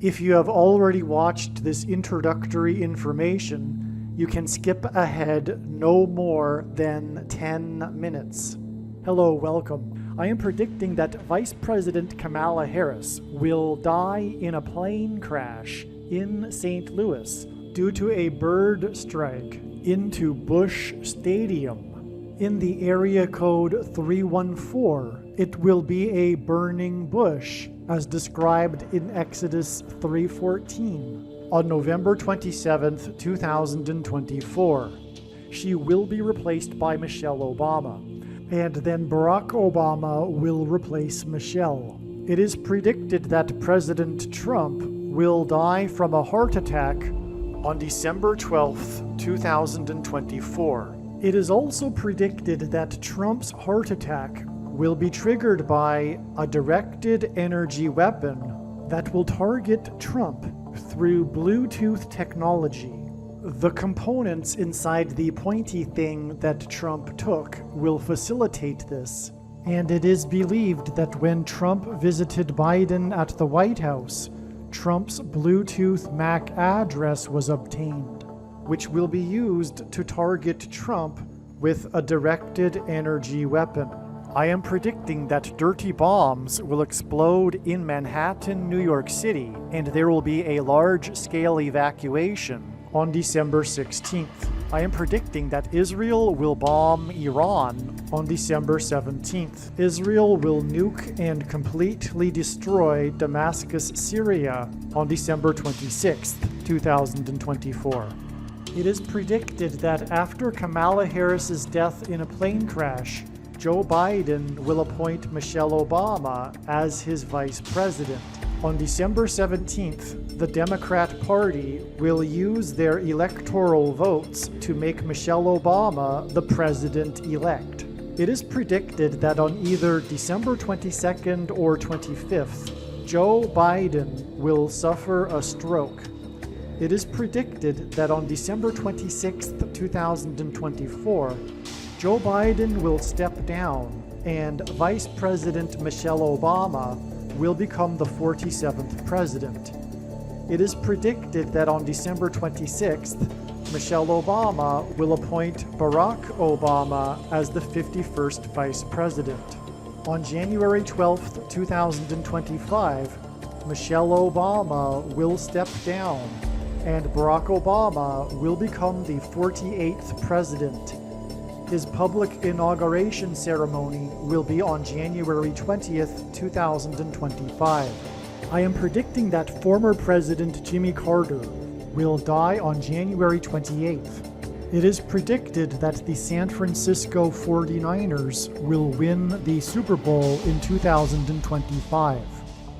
If you have already watched this introductory information, you can skip ahead no more than 10 minutes. Hello, welcome. I am predicting that Vice President Kamala Harris will die in a plane crash in St. Louis due to a bird strike into Busch Stadium. In the area code 314, it will be a burning bush, as described in Exodus 3:14, on November 27, 2024. She will be replaced by Michelle Obama, and then Barack Obama will replace Michelle. It is predicted that President Trump will die from a heart attack on December 12, 2024. It is also predicted that Trump's heart attack will be triggered by a directed energy weapon that will target Trump through Bluetooth technology. The components inside the pointy thing that Trump took will facilitate this, and it is believed that when Trump visited Biden at the White House, Trump's Bluetooth MAC address was obtained, which will be used to target Trump with a directed energy weapon. I am predicting that dirty bombs will explode in Manhattan, New York City, and there will be a large-scale evacuation on December 16th. I am predicting that Israel will bomb Iran on December 17th. Israel will nuke and completely destroy Damascus, Syria on December 26th, 2024. It is predicted that after Kamala Harris's death in a plane crash, Joe Biden will appoint Michelle Obama as his vice president. On December 17th, the Democrat Party will use their electoral votes to make Michelle Obama the president-elect. It is predicted that on either December 22nd or 25th, Joe Biden will suffer a stroke. It is predicted that on December 26th, 2024, Joe Biden will step down and Vice President Michelle Obama will become the 47th president. It is predicted that on December 26th, Michelle Obama will appoint Barack Obama as the 51st vice president. On January 12th, 2025, Michelle Obama will step down and Barack Obama will become the 48th president. His public inauguration ceremony will be on January 20th, 2025. I am predicting that former President Jimmy Carter will die on January 28th. It is predicted that the San Francisco 49ers will win the Super Bowl in 2025.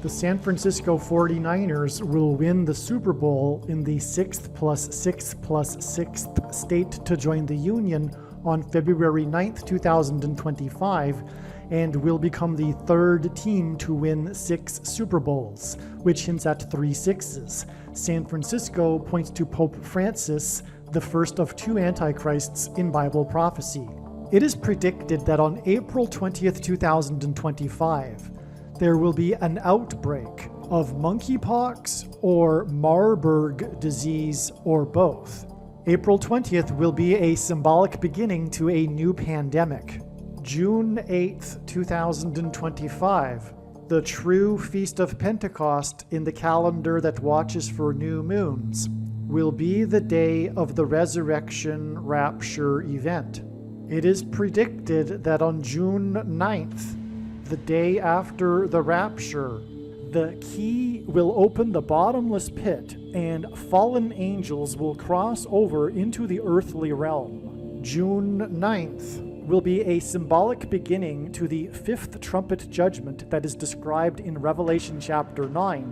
The San Francisco 49ers will win the Super Bowl in the 6th plus 6th plus 6th state to join the Union on February 9th, 2025, and will become the third team to win 6 Super Bowls, which hints at 3 sixes. San Francisco points to Pope Francis, the first of 2 antichrists in Bible prophecy. It is predicted that on April 20th, 2025, there will be an outbreak of monkeypox or Marburg disease or both. April 20th will be a symbolic beginning to a new pandemic. June 8th, 2025, the true Feast of Pentecost in the calendar that watches for new moons, will be the day of the resurrection rapture event. It is predicted that on June 9th, the day after the rapture, the key will open the bottomless pit and fallen angels will cross over into the earthly realm. June 9th will be a symbolic beginning to the 5th trumpet judgment that is described in Revelation chapter 9,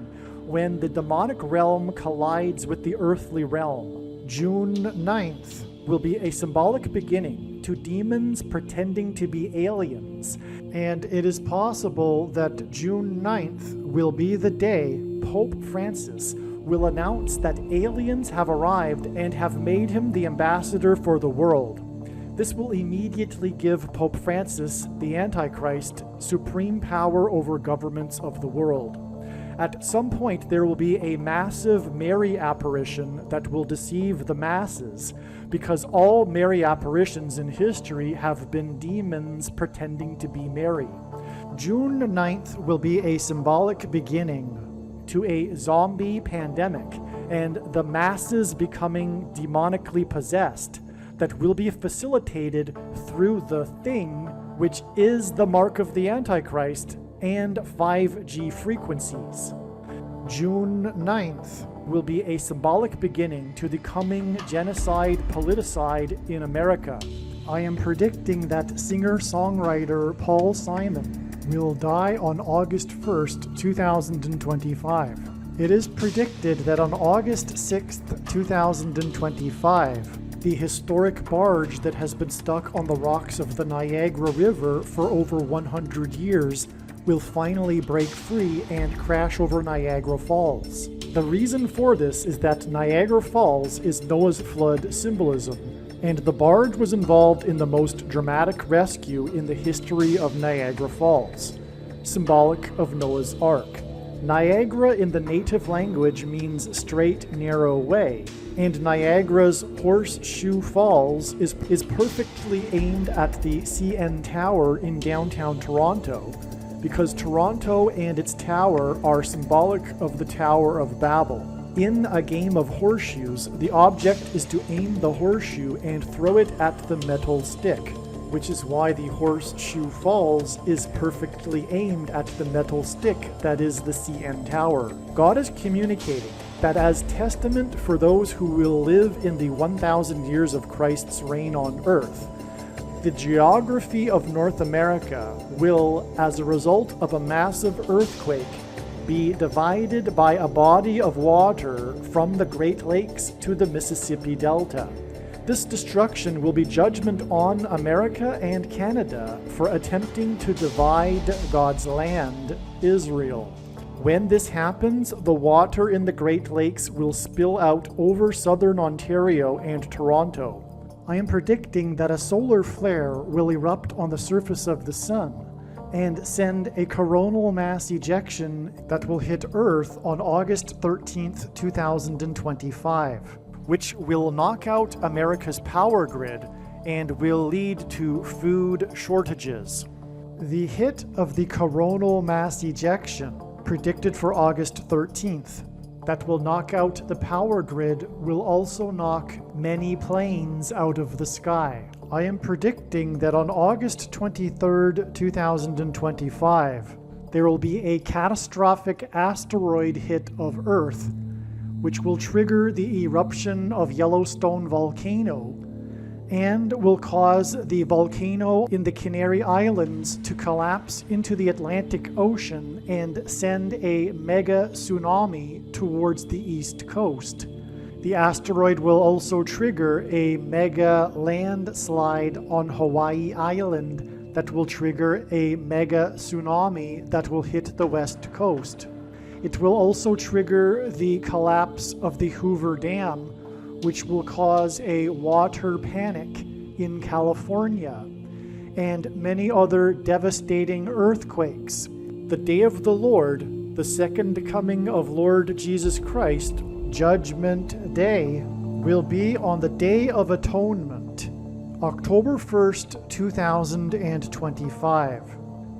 when the demonic realm collides with the earthly realm. June 9th will be a symbolic beginning to demons pretending to be aliens, and it is possible that June 9th will be the day Pope Francis will announce that aliens have arrived and have made him the ambassador for the world. This will immediately give Pope Francis, the Antichrist, supreme power over governments of the world. At some point, there will be a massive Mary apparition that will deceive the masses, because all Mary apparitions in history have been demons pretending to be Mary. June 9th will be a symbolic beginning to a zombie pandemic and the masses becoming demonically possessed that will be facilitated through the thing, which is the mark of the Antichrist and 5G frequencies. June 9th will be a symbolic beginning to the coming genocide politicide in America. I am predicting that singer-songwriter Paul Simon will die on August 1st, 2025. It is predicted that on August 6th, 2025, the historic barge that has been stuck on the rocks of the Niagara River for over 100 years will finally break free and crash over Niagara Falls. The reason for this is that Niagara Falls is Noah's flood symbolism, and the barge was involved in the most dramatic rescue in the history of Niagara Falls, symbolic of Noah's Ark. Niagara in the native language means straight, narrow way, and Niagara's Horseshoe Falls is perfectly aimed at the CN Tower in downtown Toronto, because Toronto and its tower are symbolic of the Tower of Babel. In a game of horseshoes, the object is to aim the horseshoe and throw it at the metal stick, which is why the Horseshoe Falls is perfectly aimed at the metal stick that is the CN Tower. God is communicating that as testament for those who will live in the 1,000 years of Christ's reign on earth, the geography of North America will, as a result of a massive earthquake, be divided by a body of water from the Great Lakes to the Mississippi Delta. This destruction will be judgment on America and Canada for attempting to divide God's land, Israel. When this happens, the water in the Great Lakes will spill out over southern Ontario and Toronto. I am predicting that a solar flare will erupt on the surface of the sun and send a coronal mass ejection that will hit Earth on August 13th, 2025, which will knock out America's power grid and will lead to food shortages. The hit of the coronal mass ejection, predicted for August 13th, that will knock out the power grid will also knock many planes out of the sky. I am predicting that on August 23rd, 2025, there will be a catastrophic asteroid hit of Earth, which will trigger the eruption of Yellowstone volcano and will cause the volcano in the Canary Islands to collapse into the Atlantic Ocean and send a mega tsunami towards the east coast. The asteroid will also trigger a mega landslide on Hawaii Island that will trigger a mega tsunami that will hit the west coast. It will also trigger the collapse of the Hoover Dam, which will cause a water panic in California, and many other devastating earthquakes. The day of the Lord, the second coming of Lord Jesus Christ, Judgment Day, will be on the Day of Atonement, October 1st, 2025.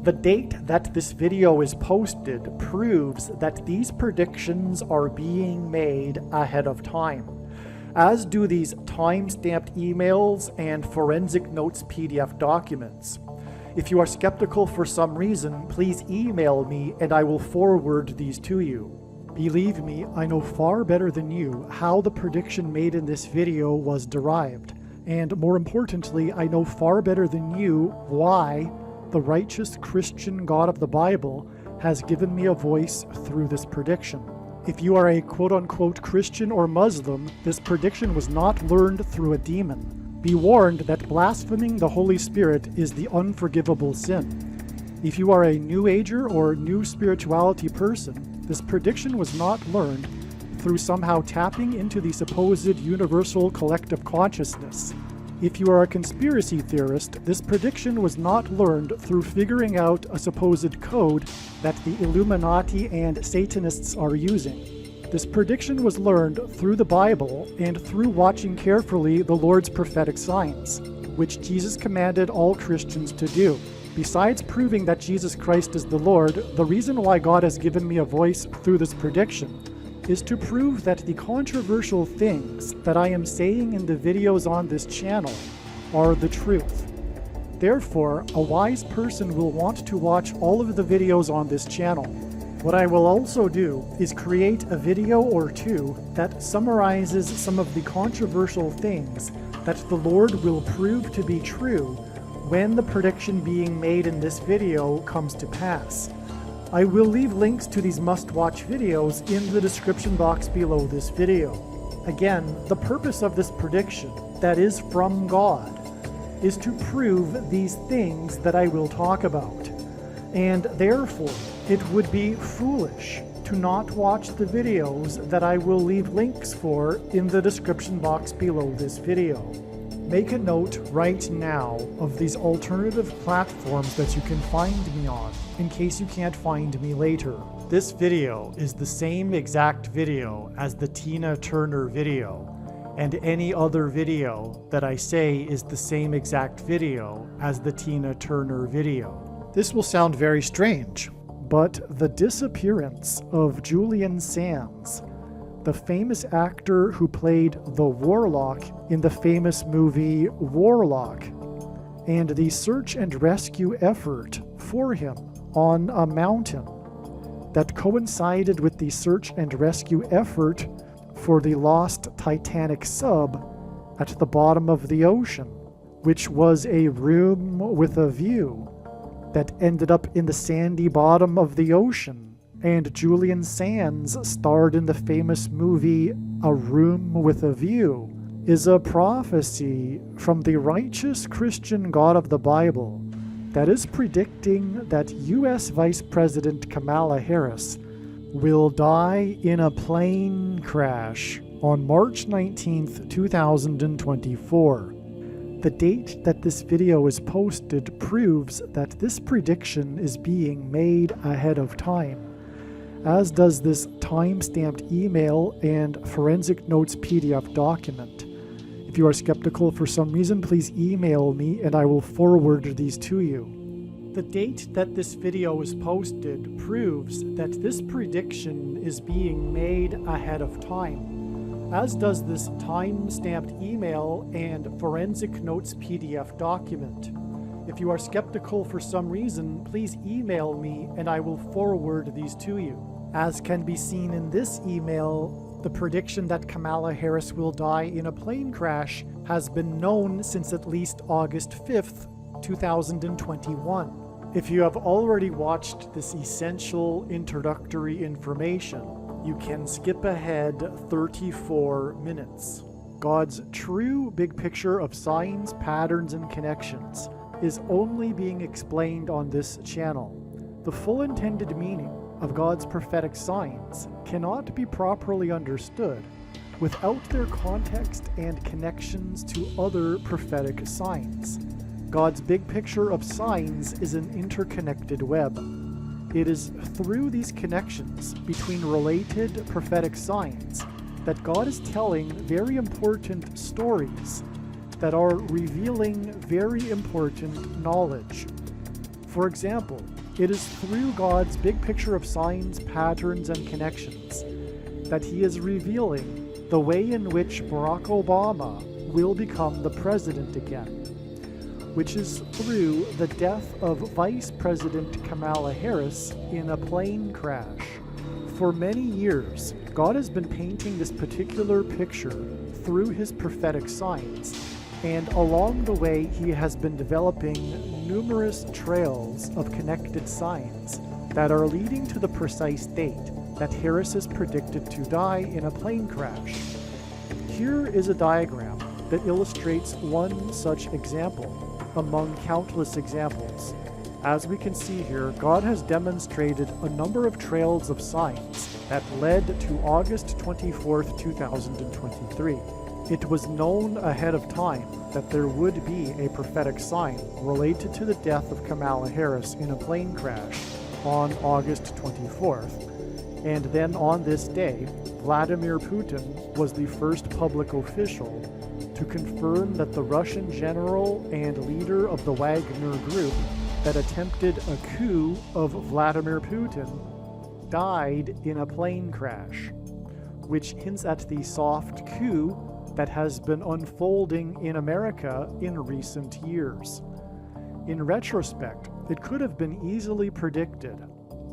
The date that this video is posted proves that these predictions are being made ahead of time, as do these time-stamped emails and forensic notes PDF documents. If you are skeptical for some reason, please email me and I will forward these to you. Believe me, I know far better than you how the prediction made in this video was derived, and more importantly, I know far better than you why the righteous Christian God of the Bible has given me a voice through this prediction. If you are a quote-unquote Christian or Muslim, this prediction was not learned through a demon. Be warned that blaspheming the Holy Spirit is the unforgivable sin. If you are a New Ager or New Spirituality person, this prediction was not learned through somehow tapping into the supposed universal collective consciousness. If you are a conspiracy theorist, this prediction was not learned through figuring out a supposed code that the Illuminati and Satanists are using. This prediction was learned through the Bible and through watching carefully the Lord's prophetic signs, which Jesus commanded all Christians to do. Besides proving that Jesus Christ is the Lord, the reason why God has given me a voice through this prediction is to prove that the controversial things that I am saying in the videos on this channel are the truth. Therefore, a wise person will want to watch all of the videos on this channel. What I will also do is create a video or two that summarizes some of the controversial things that the Lord will prove to be true when the prediction being made in this video comes to pass. I will leave links to these must-watch videos in the description box below this video. Again, the purpose of this prediction, that is from God, is to prove these things that I will talk about. And therefore, it would be foolish to not watch the videos that I will leave links for in the description box below this video. Make a note right now of these alternative platforms that you can find me on, in case you can't find me later. This video is the same exact video as the Tina Turner video, and any other video that I say is the same exact video as the Tina Turner video. This will sound very strange, but the disappearance of Julian Sands, the famous actor who played the Warlock in the famous movie Warlock, and the search and rescue effort for him on a mountain that coincided with the search and rescue effort for the lost Titanic sub at the bottom of the ocean, which was a room with a view that ended up in the sandy bottom of the ocean, and Julian Sands starred in the famous movie A Room with a View, is a prophecy from the righteous Christian God of the Bible that is predicting that US Vice President Kamala Harris will die in a plane crash on March 19th, 2024. The date that this video is posted proves that this prediction is being made ahead of time, as does this time-stamped email and forensic notes PDF document. If you are skeptical for some reason, please email me and I will forward these to you. The date that this video is posted proves that this prediction is being made ahead of time, as does this time-stamped email and forensic notes PDF document. If you are skeptical for some reason, please email me and I will forward these to you. As can be seen in this email, the prediction that Kamala Harris will die in a plane crash has been known since at least August 5th, 2021. If you have already watched this essential introductory information, you can skip ahead 34 minutes. God's true big picture of signs, patterns, and connections is only being explained on this channel. The full intended meaning of God's prophetic signs cannot be properly understood without their context and connections to other prophetic signs. God's big picture of signs is an interconnected web. It is through these connections between related prophetic signs that God is telling very important stories that are revealing very important knowledge. For example, it is through God's big picture of signs, patterns, and connections that He is revealing the way in which Barack Obama will become the president again, which is through the death of Vice President Kamala Harris in a plane crash. For many years, God has been painting this particular picture through His prophetic signs, and along the way He has been developing numerous trails of connected signs that are leading to the precise date that Harris is predicted to die in a plane crash. Here is a diagram that illustrates one such example among countless examples. As we can see here, God has demonstrated a number of trails of signs that led to August 24th, 2023. It was known ahead of time that there would be a prophetic sign related to the death of Kamala Harris in a plane crash on August 24th. And then on this day, Vladimir Putin was the first public official to confirm that the Russian general and leader of the Wagner group that attempted a coup of Vladimir Putin died in a plane crash, which hints at the soft coup that has been unfolding in America in recent years. In retrospect, it could have been easily predicted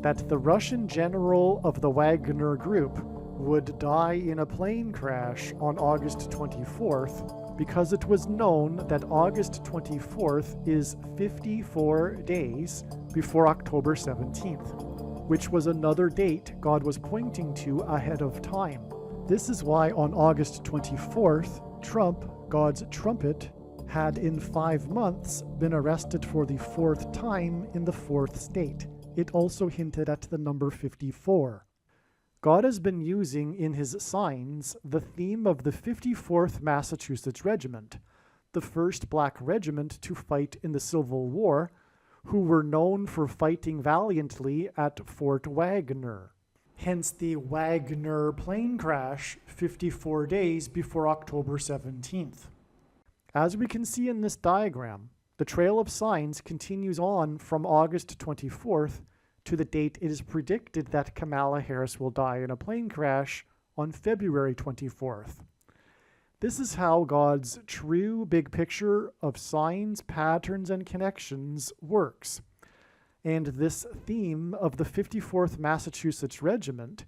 that the Russian general of the Wagner group would die in a plane crash on August 24th because it was known that August 24th is 54 days before October 17th, which was another date God was pointing to ahead of time. This is why on August 24th, Trump, God's trumpet, had in 5 months been arrested for the 4th time in the 4th state. It also hinted at the number 54. God has been using in his signs the theme of the 54th Massachusetts Regiment, the first black regiment to fight in the Civil War, who were known for fighting valiantly at Fort Wagner. Hence the Wagner plane crash 54 days before October 17th. As we can see in this diagram, the trail of signs continues on from August 24th to the date it is predicted that Kamala Harris will die in a plane crash on February 24th. This is how God's true big picture of signs, patterns, and connections works. And this theme of the 54th Massachusetts Regiment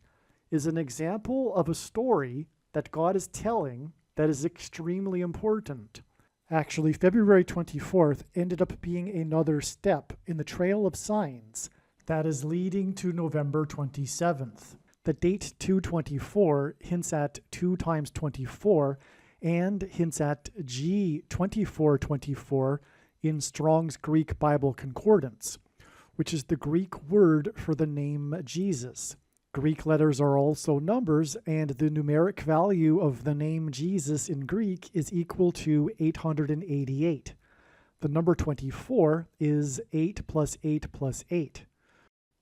is an example of a story that God is telling that is extremely important. Actually, February 24th ended up being another step in the trail of signs that is leading to November 27th. The date 224 hints at 2 times 24 and hints at G 2424 in Strong's Greek Bible Concordance, which is the Greek word for the name Jesus. Greek letters are also numbers, and the numeric value of the name Jesus in Greek is equal to 888. The number 24 is 8 plus 8 plus 8.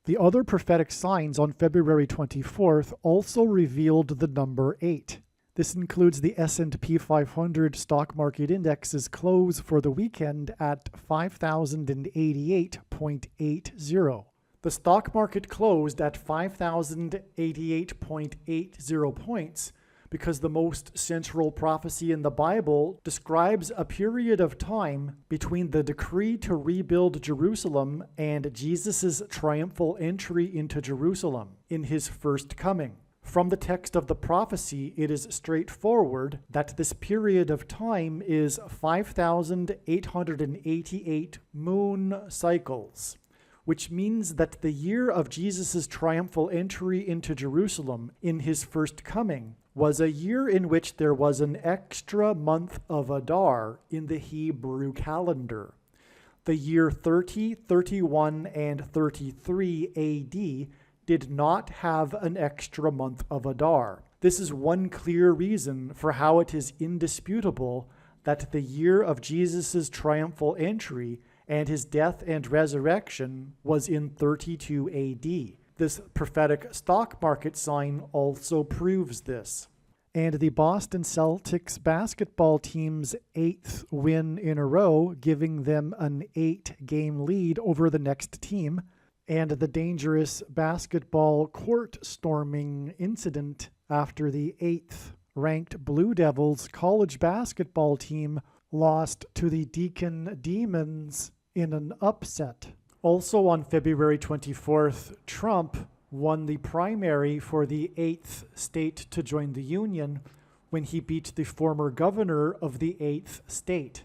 The other prophetic signs on February 24th also revealed the number 8. This includes the S&P 500 stock market index's close for the weekend at 5,088.80. The stock market closed at 5,088.80 points because the most central prophecy in the Bible describes a period of time between the decree to rebuild Jerusalem and Jesus' triumphal entry into Jerusalem in his first coming. From the text of the prophecy, it is straightforward that this period of time is 5,888 moon cycles, which means that the year of Jesus' triumphal entry into Jerusalem in his first coming was a year in which there was an extra month of Adar in the Hebrew calendar. The year 30, 31, and 33 AD did not have an extra month of Adar. This is one clear reason for how it is indisputable that the year of Jesus' triumphal entry and his death and resurrection was in 32 AD. This prophetic stock market sign also proves this. And the Boston Celtics basketball team's 8th win in a row, giving them an 8-game lead over the next team, and the dangerous basketball court storming incident after the 8th ranked Blue Devils college basketball team lost to the Deacon Demons in an upset. Also on February 24th, Trump won the primary for the 8th state to join the Union when he beat the former governor of the 8th state.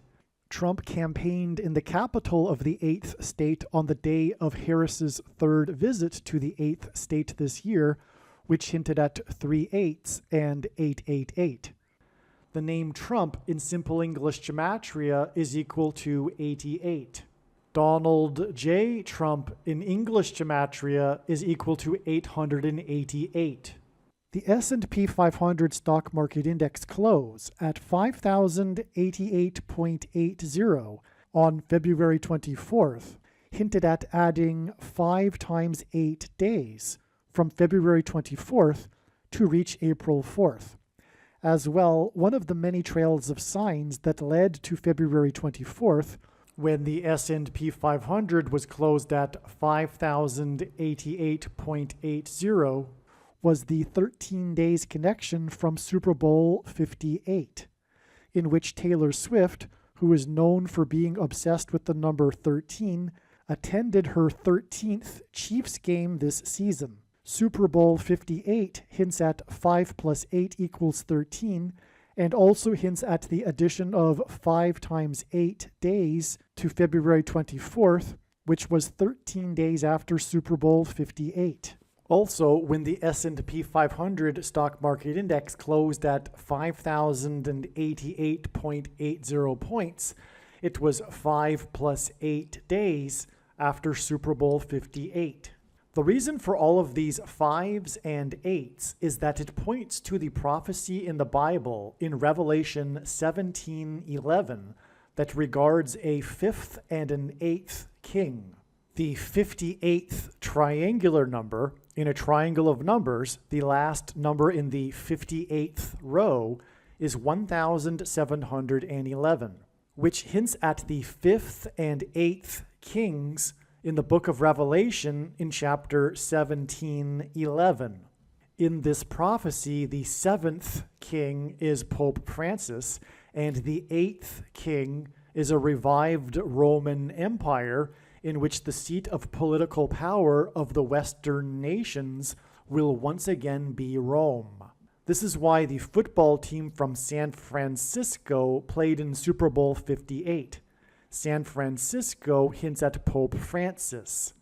Trump campaigned in the capital of the 8th state on the day of Harris's 3rd visit to the 8th state this year, which hinted at 3 8s and 888. The name Trump in Simple English Gematria is equal to 88. Donald J. Trump in English Gematria is equal to 888. The S&P 500 stock market index close at 5,088.80 on February 24th hinted at adding 5 times 8 days from February 24th to reach April 4th. As well, one of the many trails of signs that led to February 24th, when the S&P 500 was closed at 5,088.80, was the 13 days connection from Super Bowl 58, in which Taylor Swift, who is known for being obsessed with the number 13, attended her 13th Chiefs game this season. Super Bowl 58 hints at 5 plus 8 equals 13, and also hints at the addition of 5 times 8 days to February 24th, which was 13 days after Super Bowl 58. Also, when the S&P 500 stock market index closed at 5,088.80 points, it was 5 plus 8 days after Super Bowl 58. The reason for all of these 5s and 8s is that it points to the prophecy in the Bible in Revelation 17:11 that regards a 5th and an 8th king. The 58th triangular number in a triangle of numbers, the last number in the 58th row, is 1711, which hints at the 5th and 8th kings in the book of Revelation in chapter 17:11. In this prophecy, the 7th king is Pope Francis, and the 8th king is a revived Roman Empire in which the seat of political power of the Western nations will once again be Rome. This is why the football team from San Francisco played in Super Bowl 58. San Francisco hints at Pope Francis.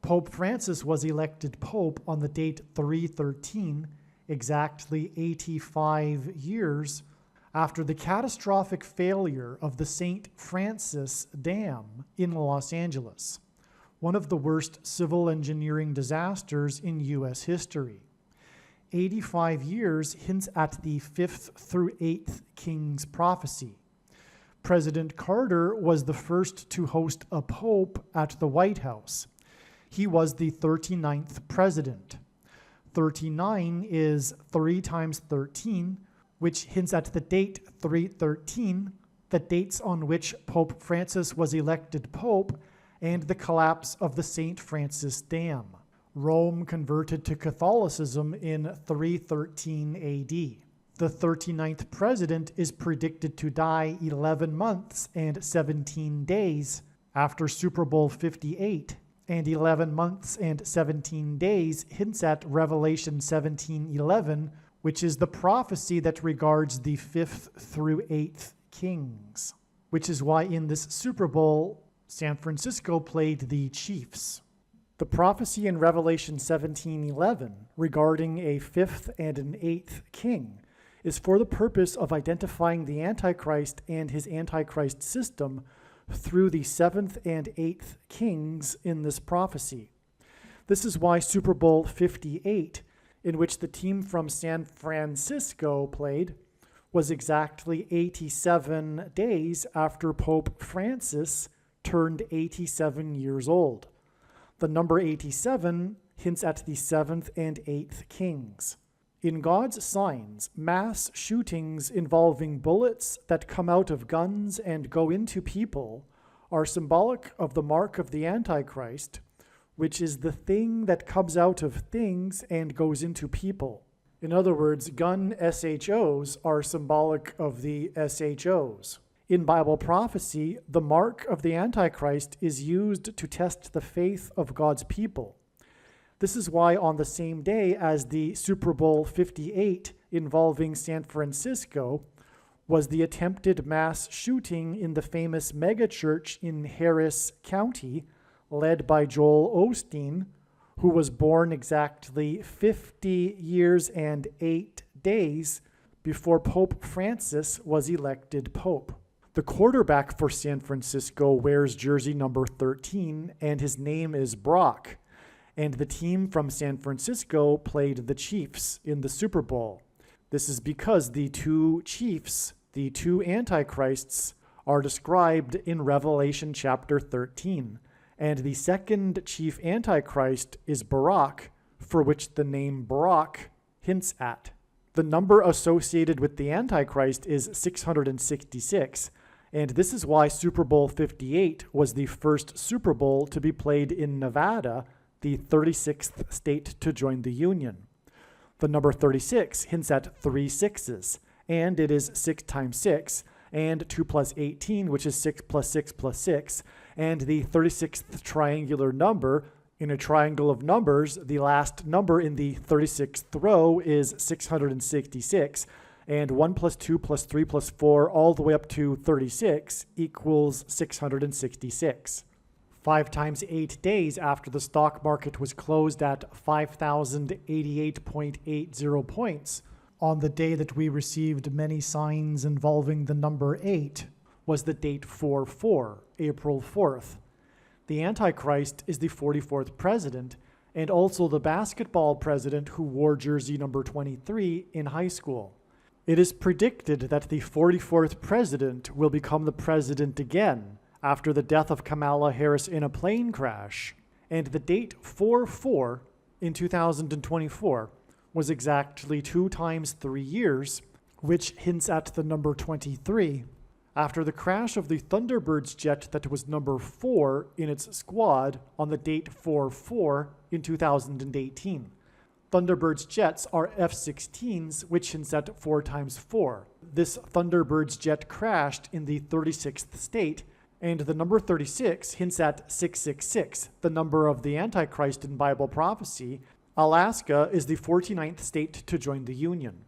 Pope Francis was elected Pope on the date 3/13, exactly 85 years after the catastrophic failure of the St. Francis Dam in Los Angeles, one of the worst civil engineering disasters in U.S. history. 85 years hints at the 5th through 8th king's prophecy. President Carter was the first to host a pope at the White House. He was the 39th president. 39 is 3 times 13, which hints at the date 3/13, the dates on which Pope Francis was elected pope, and the collapse of the St. Francis Dam. Rome converted to Catholicism in 313 AD. The 39th president is predicted to die 11 months and 17 days after Super Bowl 58, and 11 months and 17 days hints at Revelation 17:11, which is the prophecy that regards the 5th through 8th kings, which is why in this Super Bowl, San Francisco played the Chiefs. The prophecy in Revelation 17:11 regarding a 5th and an 8th king is for the purpose of identifying the Antichrist and his Antichrist system through the 7th and 8th kings in this prophecy. This is why Super Bowl 58, in which the team from San Francisco played, was exactly 87 days after Pope Francis turned 87 years old. The number 87 hints at the 7th and 8th kings. In God's signs, mass shootings involving bullets that come out of guns and go into people are symbolic of the mark of the Antichrist, which is the thing that comes out of things and goes into people. In other words, gun SHOs are symbolic of the SHOs. In Bible prophecy, the mark of the Antichrist is used to test the faith of God's people. This is why on the same day as the Super Bowl 58 involving San Francisco was the attempted mass shooting in the famous megachurch in Harris County, led by Joel Osteen, who was born exactly 50 years and 8 days before Pope Francis was elected Pope. The quarterback for San Francisco wears jersey number 13, and his name is Brock. and the team from San Francisco played the Chiefs in the Super Bowl. This is because the two chiefs, the two antichrists, are described in Revelation chapter 13, and the second chief antichrist is Barak, for which the name Barak hints at. The number associated with the Antichrist is 666, and this is why Super Bowl 58 was the first Super Bowl to be played in Nevada, the 36th state to join the Union. The number 36 hints at 3 sixes, and it is 6 times 6, and 2 plus 18, which is 6 plus 6 plus 6, and the 36th triangular number. In a triangle of numbers, the last number in the 36th row is 666, and 1 plus 2 plus 3 plus 4 all the way up to 36 equals 666. 5 times 8 days after the stock market was closed at 5,088.80 points, on the day that we received many signs involving the number 8, was the date 4/4, April 4th. The Antichrist is the 44th president, and also the basketball president who wore jersey number 23 in high school. It is predicted that the 44th president will become the president again after the death of Kamala Harris in a plane crash, and the date 4/4 in 2024 was exactly 2 times 3 years, which hints at the number 23. After the crash of the Thunderbirds jet that was number 4 in its squad on the date 4/4 in 2018. Thunderbirds jets are F-16s, which hints at 4 times 4. This Thunderbirds jet crashed in the 36th state, and the number 36 hints at 666, the number of the Antichrist in Bible prophecy. Alaska is the 49th state to join the Union.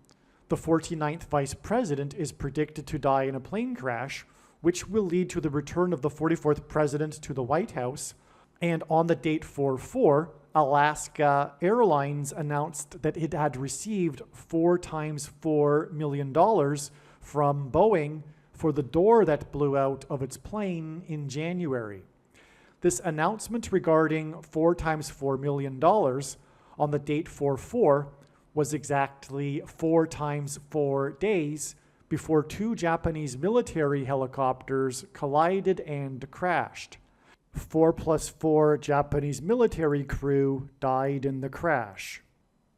The 49th vice president is predicted to die in a plane crash, which will lead to the return of the 44th president to the White House. And on the date 4/4, Alaska Airlines announced that it had received $4 times $4 million from Boeing for the door that blew out of its plane in January. This announcement regarding $4 times $4 million on the date 4/4 was exactly 4 times 4 days before 2 Japanese military helicopters collided and crashed. 4 plus 4 Japanese military crew died in the crash.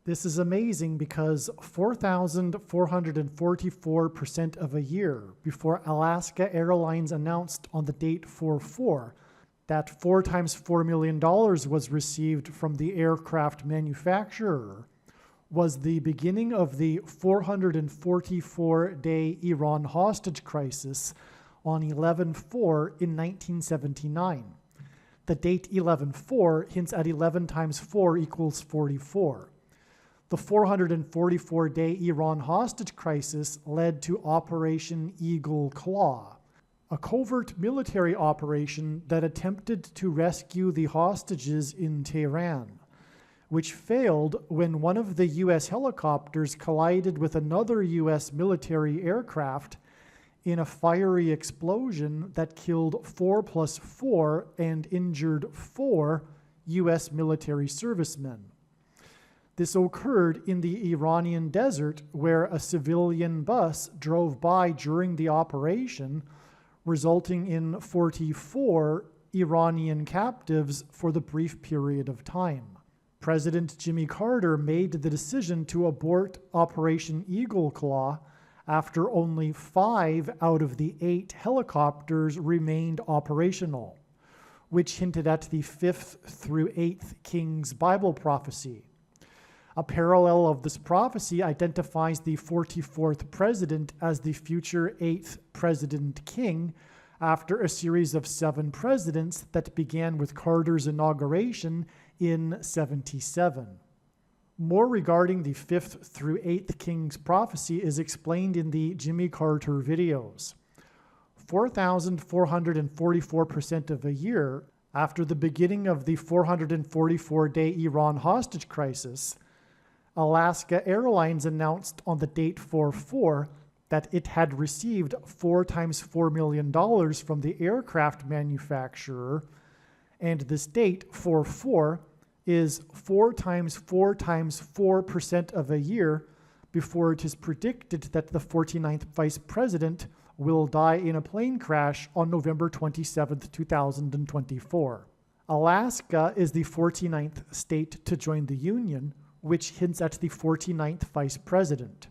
This is amazing because 4,444% of a year before Alaska Airlines announced on the date 4/4 that $4 times $4 million was received from the aircraft manufacturer was the beginning of the 444-day Iran hostage crisis on 11/4 in 1979. The date 11/4 hints at 11 times 4 equals 44. The 444-day Iran hostage crisis led to Operation Eagle Claw, a covert military operation that attempted to rescue the hostages in Tehran, which failed when one of the U.S. helicopters collided with another U.S. military aircraft in a fiery explosion that killed 4 plus 4 and injured 4 U.S. military servicemen. This occurred in the Iranian desert, where a civilian bus drove by during the operation, resulting in 44 Iranian captives for the brief period of time. President Jimmy Carter made the decision to abort Operation Eagle Claw after only 5 out of the 8 helicopters remained operational, which hinted at the 5th through 8th Kings Bible prophecy. A parallel of this prophecy identifies the 44th president as the future 8th president king after a series of 7 presidents that began with Carter's inauguration in 77. More regarding the 5th through 8th Kings prophecy is explained in the Jimmy Carter videos. 4,444% of a year after the beginning of the 444-day Iran hostage crisis, Alaska Airlines announced on the date 4/4 that it had received $4 times $4 million from the aircraft manufacturer, and this date 4/4 is 4 times 4 times 4% of a year before it is predicted that the 49th Vice President will die in a plane crash on November 27, 2024. Alaska is the 49th state to join the Union, which hints at the 49th Vice President.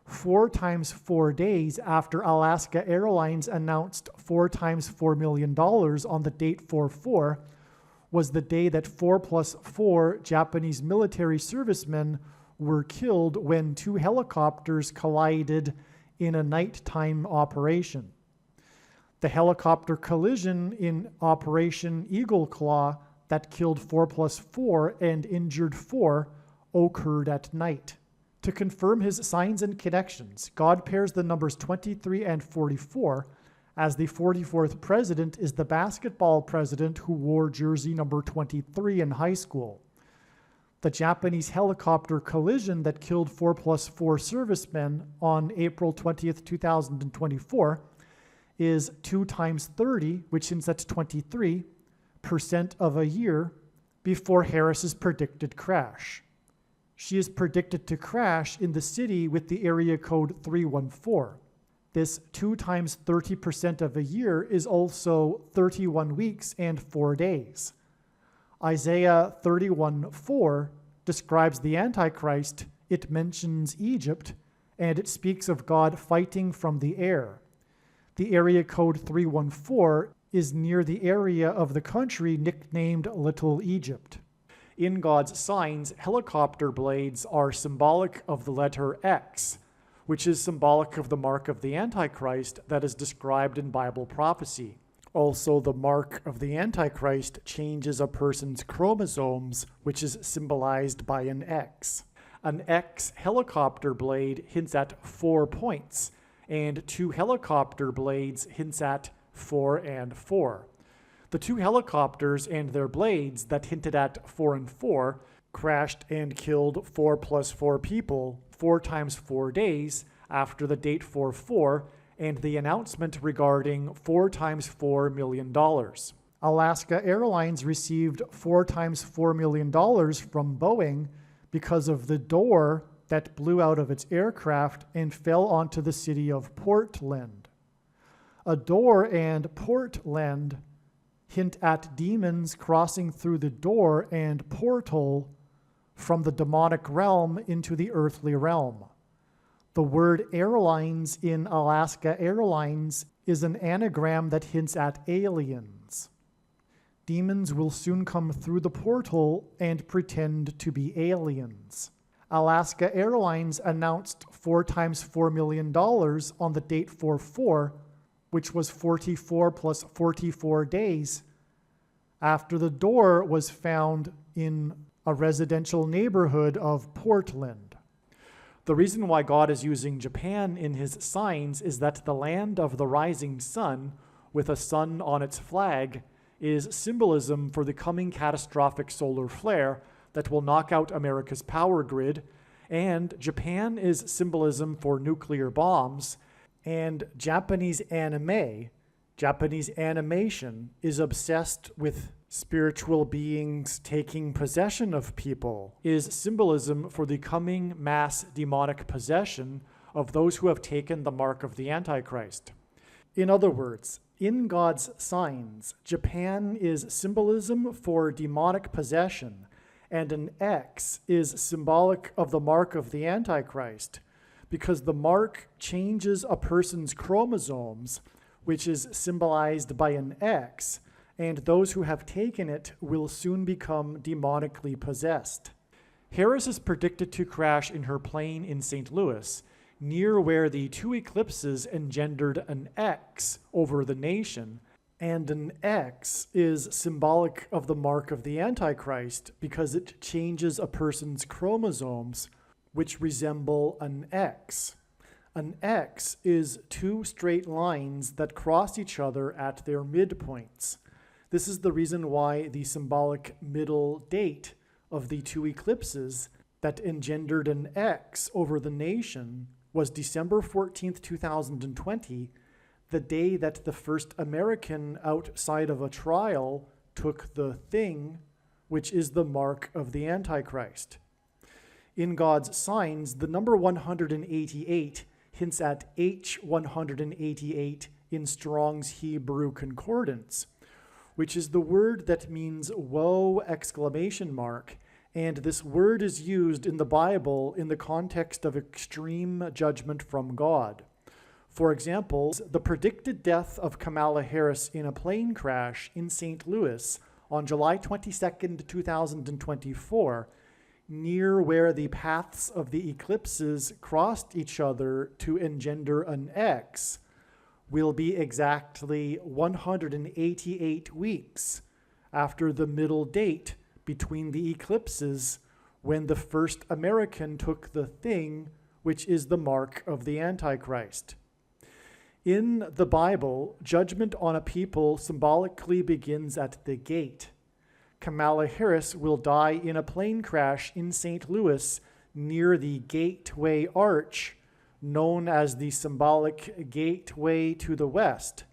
4 times 4 days after Alaska Airlines announced $4 times $4 million on the date 4/4 was the day that 4+4 Japanese military servicemen were killed when 2 helicopters collided in a nighttime operation. The helicopter collision in Operation Eagle Claw that killed 4+4 and injured 4 occurred at night. To confirm his signs and connections, God pairs the numbers 23 and 44, as the 44th president is the basketball president who wore jersey number 23 in high school. The Japanese helicopter collision that killed 4+4 servicemen on April 20th, 2024 is 2 times 30, which hints at 23% of a year before Harris's predicted crash. She is predicted to crash in the city with the area code 314. This 2 times 30% of a year is also 31 weeks and 4 days. Isaiah 31:4 describes the Antichrist. It mentions Egypt, and it speaks of God fighting from the air. The area code 314 is near the area of the country nicknamed Little Egypt. In God's signs, helicopter blades are symbolic of the letter X, which is symbolic of the mark of the Antichrist that is described in Bible prophecy. Also, the mark of the Antichrist changes a person's chromosomes, which is symbolized by an X. An X helicopter blade hints at 4 points, and 2 helicopter blades hints at 4 and 4. The 2 helicopters and their blades that hinted at 4 and 4 crashed and killed 4+4 people 4 times 4 days after the date 4/4 and the announcement regarding 4 times $4 million. Alaska Airlines received 4 times $4 million from Boeing because of the door that blew out of its aircraft and fell onto the city of Portland. A door and Portland hint at demons crossing through the door and portal from the demonic realm into the earthly realm. The word airlines in Alaska Airlines is an anagram that hints at aliens. Demons will soon come through the portal and pretend to be aliens. Alaska Airlines announced 4 times $4 million on the date 4/4, which was 44 plus 44 days, after the door was found in a residential neighborhood of Portland. The reason why God is using Japan in his signs is that the land of the rising sun, with a sun on its flag, is symbolism for the coming catastrophic solar flare that will knock out America's power grid, and Japan is symbolism for nuclear bombs, and Japanese animation is obsessed with spiritual beings taking possession of people, is symbolism for the coming mass demonic possession of those who have taken the mark of the Antichrist. In other words, in God's signs, Japan is symbolism for demonic possession, and an X is symbolic of the mark of the Antichrist, because the mark changes a person's chromosomes, which is symbolized by an X, and those who have taken it will soon become demonically possessed. Harris is predicted to crash in her plane in St. Louis, near where the 2 eclipses engendered an X over the nation, and an X is symbolic of the mark of the Antichrist because it changes a person's chromosomes, which resemble an X. An X is 2 straight lines that cross each other at their midpoints. This is the reason why the symbolic middle date of the 2 eclipses that engendered an X over the nation was December 14th, 2020, the day that the first American outside of a trial took the thing which is the mark of the Antichrist. In God's signs, the number 188 hints at H188 in Strong's Hebrew Concordance, which is the word that means woe! And this word is used in the Bible in the context of extreme judgment from God. For example, the predicted death of Kamala Harris in a plane crash in St. Louis on July 22, 2024, near where the paths of the eclipses crossed each other to engender an X, will be exactly 188 weeks after the middle date between the eclipses when the first American took the thing, which is the mark of the Antichrist. In the Bible, judgment on a people symbolically begins at the gate. Kamala Harris will die in a plane crash in St. Louis near the Gateway Arch, known as the symbolic gateway to the West.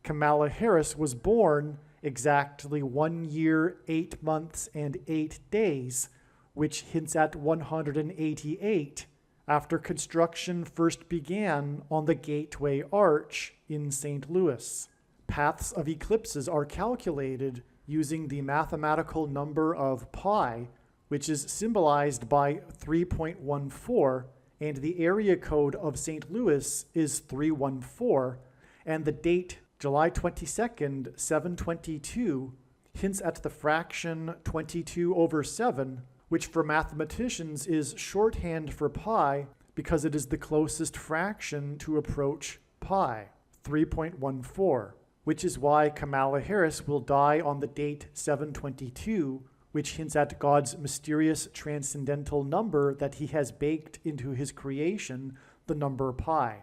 Kamala Harris was born exactly 1 year, 8 months, and 8 days, which hints at 188, after construction first began on the Gateway Arch in St. Louis. Paths of eclipses are calculated using the mathematical number of pi, which is symbolized by 3.14, and the area code of St. Louis is 314, and the date July 22nd, 722, hints at the fraction 22/7, which for mathematicians is shorthand for pi because it is the closest fraction to approach pi, 3.14, which is why Kamala Harris will die on the date 722, which hints at God's mysterious transcendental number that he has baked into his creation, the number pi.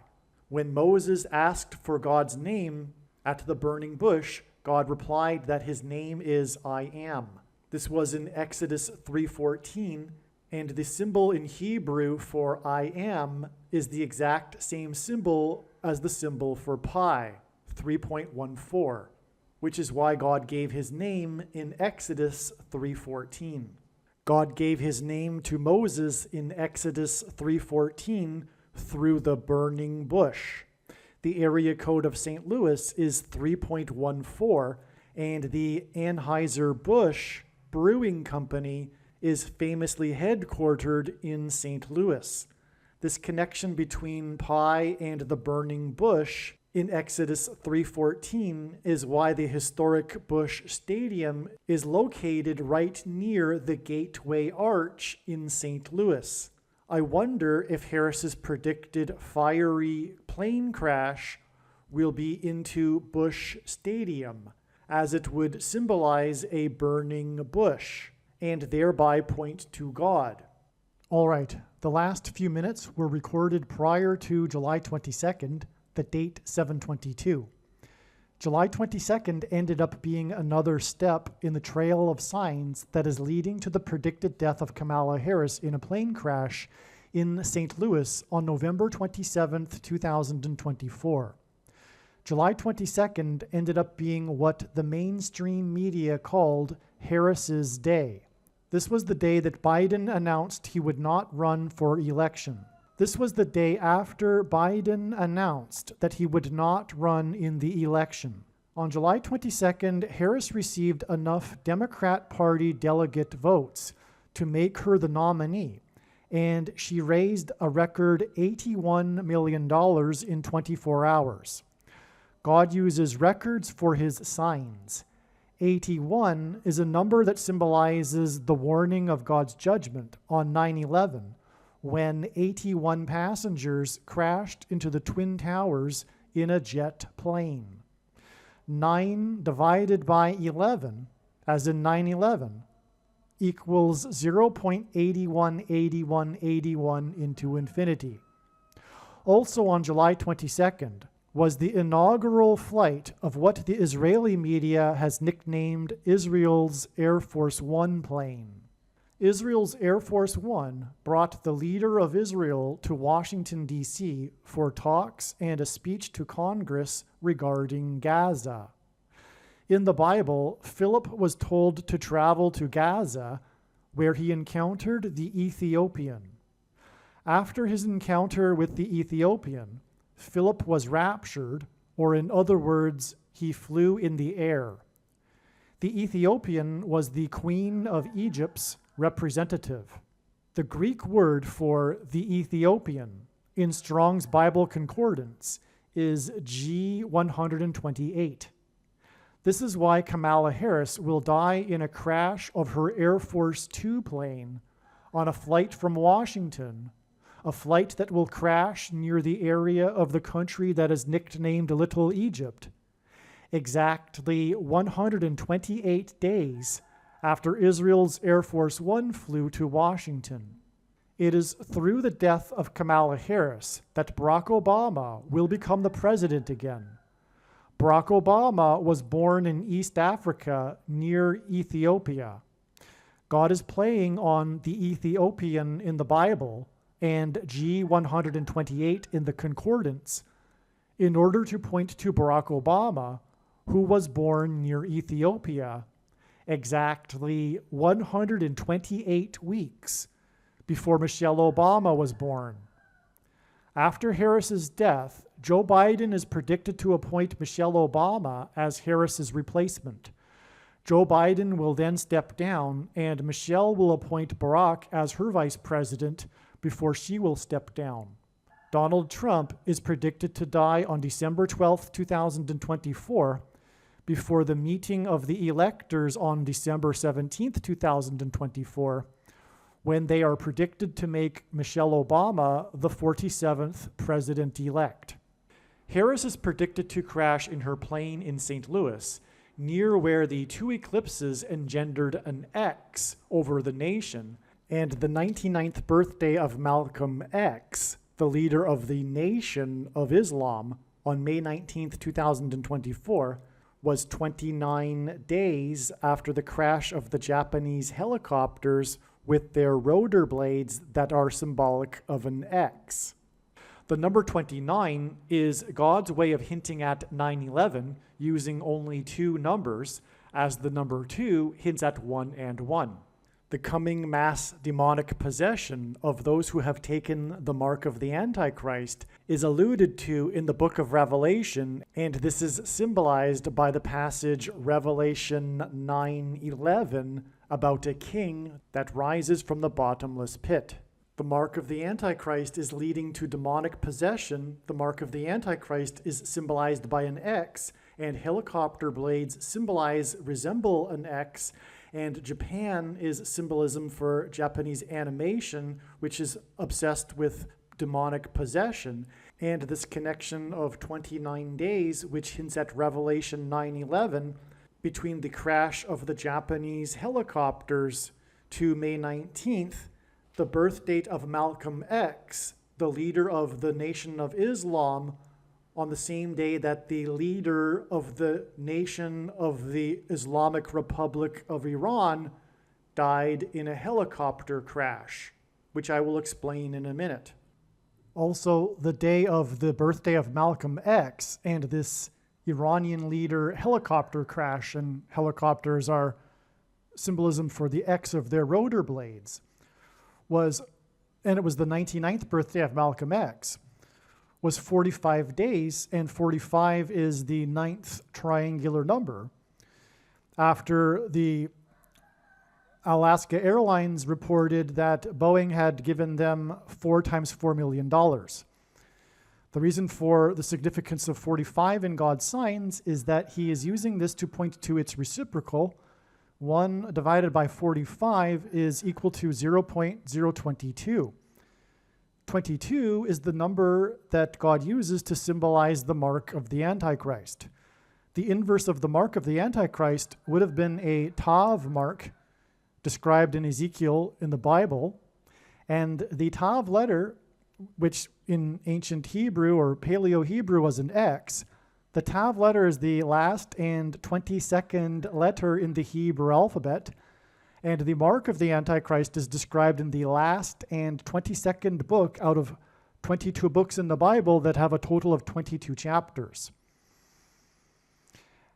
When Moses asked for God's name at the burning bush, God replied that his name is I am. This was in Exodus 3:14, and the symbol in Hebrew for I am is the exact same symbol as the symbol for pi, 3.14. which is why God gave his name in Exodus 3:14. God gave his name to Moses in Exodus 3:14 through the burning bush. The area code of St. Louis is 3.14, and the Anheuser-Busch Brewing Company is famously headquartered in St. Louis. This connection between pi and the burning bush in Exodus 3:14 is why the historic Busch Stadium is located right near the Gateway Arch in St. Louis. I wonder if Harris's predicted fiery plane crash will be into Busch Stadium, as it would symbolize a burning bush and thereby point to God. All right, the last few minutes were recorded prior to July 22nd, the date 722. July 22nd ended up being another step in the trail of signs that is leading to the predicted death of Kamala Harris in a plane crash in St. Louis on November 27th, 2024. July 22nd ended up being what the mainstream media called Harris's Day. This was the day that Biden announced he would not run for election. This was the day after Biden announced that he would not run in the election. On July 22nd, Harris received enough Democrat Party delegate votes to make her the nominee, and she raised a record $81 million in 24 hours. God uses records for his signs. 81 is a number that symbolizes the warning of God's judgment on 9/11, when 81 passengers crashed into the Twin Towers in a jet plane. 9 divided by 11, as in 9/11, equals 0.818181 into infinity. Also on July 22nd was the inaugural flight of what the Israeli media has nicknamed Israel's Air Force One plane. Israel's Air Force One brought the leader of Israel to Washington, D.C. for talks and a speech to Congress regarding Gaza. In the Bible, Philip was told to travel to Gaza, where he encountered the Ethiopian. After his encounter with the Ethiopian, Philip was raptured, or in other words, he flew in the air. The Ethiopian was the Queen of Egypt's representative. The Greek word for the Ethiopian in Strong's Bible Concordance is G128. This is why Kamala Harris will die in a crash of her Air Force Two plane on a flight from Washington, a flight that will crash near the area of the country that is nicknamed Little Egypt, exactly 128 days after Israel's Air Force One flew to Washington. It is through the death of Kamala Harris that Barack Obama will become the president again. Barack Obama was born in East Africa near Ethiopia. God is playing on the Ethiopian in the Bible and G128 in the Concordance in order to point to Barack Obama, who was born near Ethiopia exactly 128 weeks before Michelle Obama was born. After Harris's death, Joe Biden is predicted to appoint Michelle Obama as Harris's replacement. Joe Biden will then step down, and Michelle will appoint Barack as her vice president before she will step down. Donald Trump is predicted to die on December 12, 2024, before the meeting of the electors on December 17, 2024, when they are predicted to make Michelle Obama the 47th president-elect. Harris is predicted to crash in her plane in St. Louis, near where the two eclipses engendered an X over the nation, and the 99th birthday of Malcolm X, the leader of the Nation of Islam, on May 19, 2024, was 29 days after the crash of the Japanese helicopters with their rotor blades that are symbolic of an X. The number 29 is God's way of hinting at 9/11 using only two numbers, as the number 2 hints at 1 and 1. The coming mass demonic possession of those who have taken the mark of the Antichrist is alluded to in the book of Revelation, and this is symbolized by the passage Revelation 9:11 about a king that rises from the bottomless pit. The mark of the Antichrist is leading to demonic possession. The mark of the Antichrist is symbolized by an X, and helicopter blades resemble an X, and Japan is symbolism for Japanese animation, which is obsessed with demonic possession. And this connection of 29 days, which hints at Revelation 9:11, between the crash of the Japanese helicopters to May 19th, the birth date of Malcolm X, the leader of the Nation of Islam, on the same day that the leader of the Nation of the Islamic Republic of Iran died in a helicopter crash, which I will explain in a minute. Also, the day of the birthday of Malcolm X and this Iranian leader helicopter crash, and helicopters are symbolism for the X of their rotor blades, it was the 99th birthday of Malcolm X, was 45 days, and 45 is the 9th triangular number. After the Alaska Airlines reported that Boeing had given them 4 times $4 million. The reason for the significance of 45 in God's signs is that he is using this to point to its reciprocal. 1 divided by 45 is equal to 0.022. 22 is the number that God uses to symbolize the mark of the Antichrist. The inverse of the mark of the Antichrist would have been a Tav mark described in Ezekiel in the Bible, and the Tav letter, which in ancient Hebrew or Paleo-Hebrew was an X, the Tav letter is the last and 22nd letter in the Hebrew alphabet, and the mark of the Antichrist is described in the last and 22nd book out of 22 books in the Bible that have a total of 22 chapters.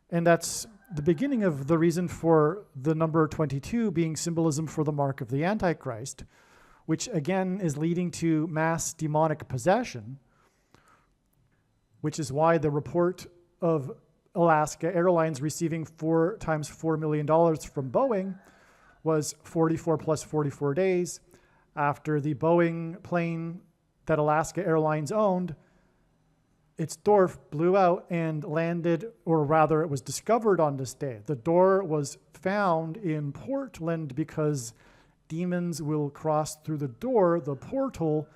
And that's the beginning of the reason for the number 22 being symbolism for the mark of the Antichrist, which again is leading to mass demonic possession, which is why the report of Alaska Airlines receiving 4 times $4 million from Boeing was 44 plus 44 days after the Boeing plane that Alaska Airlines owned, its door blew out and landed, or rather it was discovered on this day. The door was found in Portland because demons will cross through the door, the portal,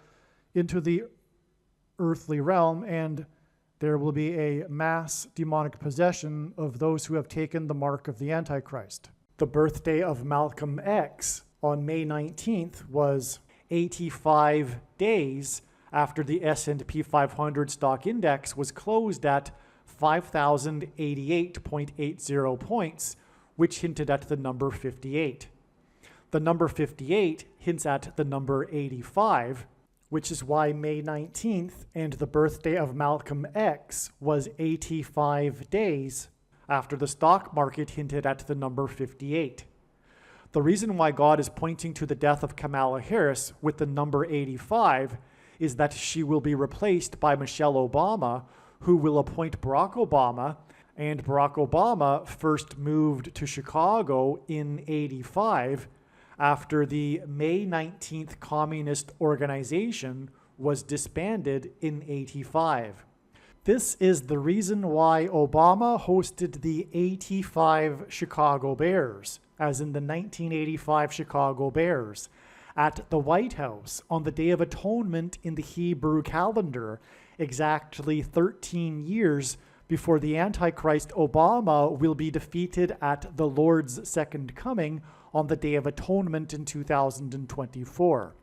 into the earthly realm, and there will be a mass demonic possession of those who have taken the mark of the Antichrist. The birthday of Malcolm X on May 19th was 85 days after the S&P 500 stock index was closed at 5,088.80 points, which hinted at the number 58. The number 58 hints at the number 85, which is why May 19th and the birthday of Malcolm X was 85 days after the stock market hinted at the number 58. The reason why God is pointing to the death of Kamala Harris with the number 85 is that she will be replaced by Michelle Obama, who will appoint Barack Obama, and Barack Obama first moved to Chicago in 85 after the May 19th Communist Organization was disbanded in 85. This is the reason why Obama hosted the 85 Chicago Bears, as in the 1985 Chicago Bears, at the White House on the Day of Atonement in the Hebrew calendar, exactly 13 years before the Antichrist Obama will be defeated at the Lord's second coming on the Day of Atonement in 2024.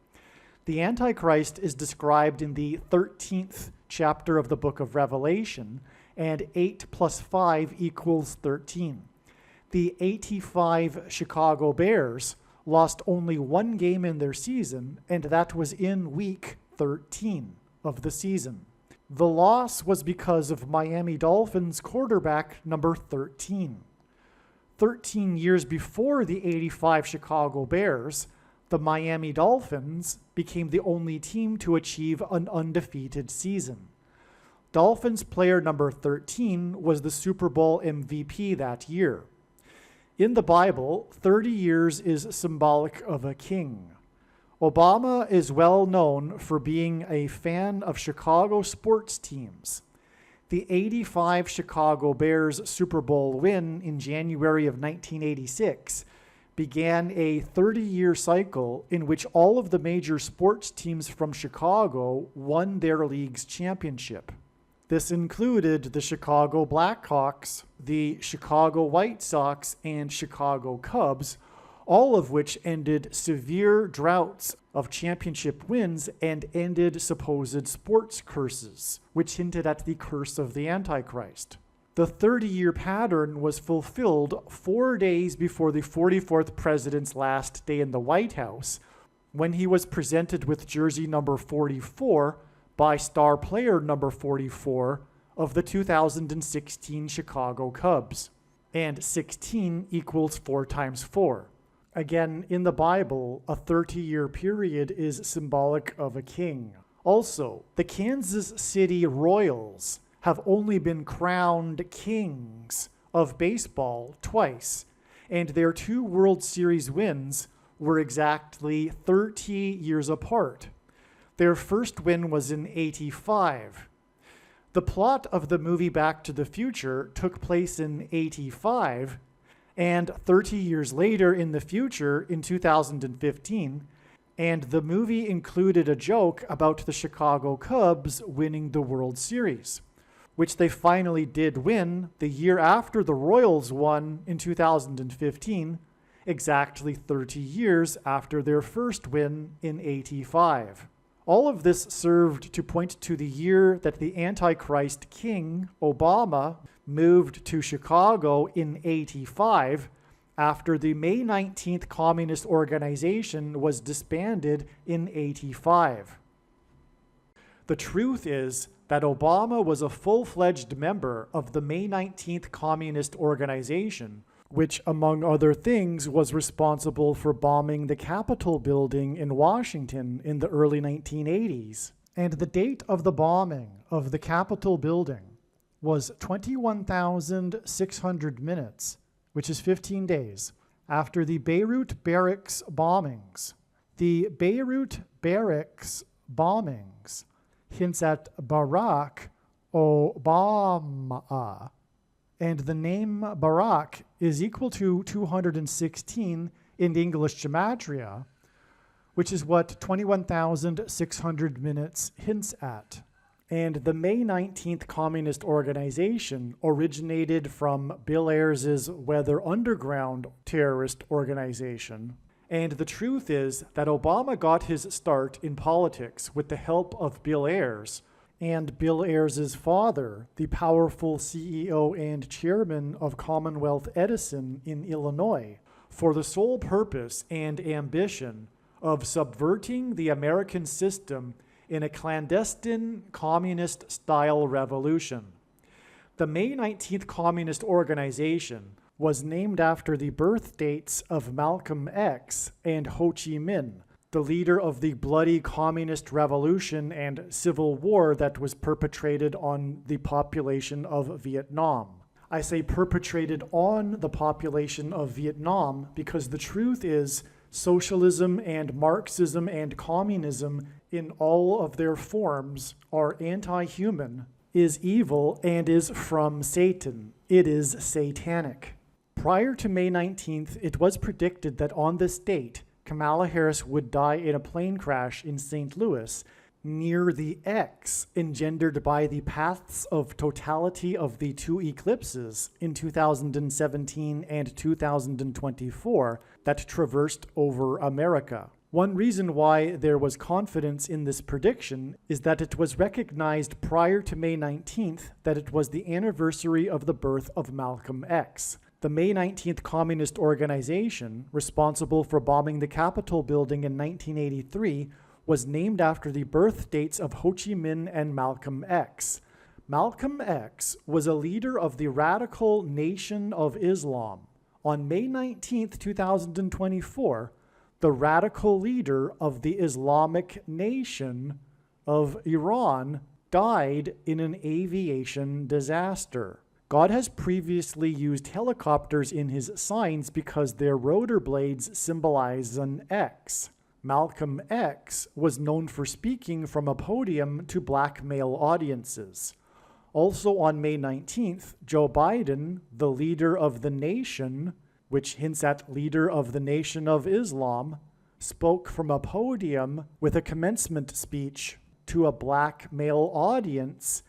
The Antichrist is described in the 13th chapter of the book of Revelation, and 8 plus 5 equals 13. The 85 Chicago Bears lost only one game in their season, and that was in week 13 of the season. The loss was because of Miami Dolphins quarterback number 13. 13 years before the 85 Chicago Bears, the Miami Dolphins became the only team to achieve an undefeated season. Dolphins player number 13 was the Super Bowl MVP that year. In the Bible, 30 years is symbolic of a king. Obama is well known for being a fan of Chicago sports teams. The 85 Chicago Bears Super Bowl win in January of 1986 began a 30-year cycle in which all of the major sports teams from Chicago won their league's championship. This included the Chicago Blackhawks, the Chicago White Sox, and Chicago Cubs, all of which ended severe droughts of championship wins and ended supposed sports curses, which hinted at the curse of the Antichrist. The 30-year pattern was fulfilled 4 days before the 44th president's last day in the White House, when he was presented with jersey number 44 by star player number 44 of the 2016 Chicago Cubs. And 16 equals 4 times 4. Again, in the Bible, a 30-year period is symbolic of a king. Also, the Kansas City Royals have only been crowned kings of baseball twice, and their 2 World Series wins were exactly 30 years apart. Their first win was in 85. The plot of the movie Back to the Future took place in 85, and 30 years later in the future, in 2015, and the movie included a joke about the Chicago Cubs winning the World Series, which they finally did win the year after the Royals won in 2015, exactly 30 years after their first win in 85. All of this served to point to the year that the Antichrist king, Obama, moved to Chicago in 85 after the May 19th Communist Organization was disbanded in 85. The truth is that Obama was a full-fledged member of the May 19th Communist Organization, which, among other things, was responsible for bombing the Capitol building in Washington in the early 1980s. And the date of the bombing of the Capitol building was 21,600 minutes, which is 15 days, after the Beirut barracks bombings. The Beirut barracks bombings hints at Barack Obama, and the name Barack is equal to 216 in English gematria, which is what 21,600 minutes hints at. And the May 19th Communist Organization originated from Bill Ayers' Weather Underground terrorist organization. And the truth is that Obama got his start in politics with the help of Bill Ayers, and Bill Ayers' father, the powerful CEO and chairman of Commonwealth Edison in Illinois, for the sole purpose and ambition of subverting the American system in a clandestine communist-style revolution. The May 19th Communist Organization was named after the birth dates of Malcolm X and Ho Chi Minh, the leader of the bloody communist revolution and civil war that was perpetrated on the population of Vietnam. I say perpetrated on the population of Vietnam because the truth is socialism and Marxism and communism in all of their forms are anti-human, is evil, and is from Satan. It is satanic. Prior to May 19th, it was predicted that on this date, Kamala Harris would die in a plane crash in St. Louis near the X engendered by the paths of totality of the two eclipses in 2017 and 2024 that traversed over America. One reason why there was confidence in this prediction is that it was recognized prior to May 19th that it was the anniversary of the birth of Malcolm X. The May 19th Communist Organization, responsible for bombing the Capitol building in 1983, was named after the birth dates of Ho Chi Minh and Malcolm X. Malcolm X was a leader of the radical Nation of Islam. On May 19th, 2024, the radical leader of the Islamic Nation of Iran died in an aviation disaster. God has previously used helicopters in his signs because their rotor blades symbolize an X. Malcolm X was known for speaking from a podium to black male audiences. Also on May 19th, Joe Biden, the leader of the nation, which hints at leader of the Nation of Islam, spoke from a podium with a commencement speech to a black male audience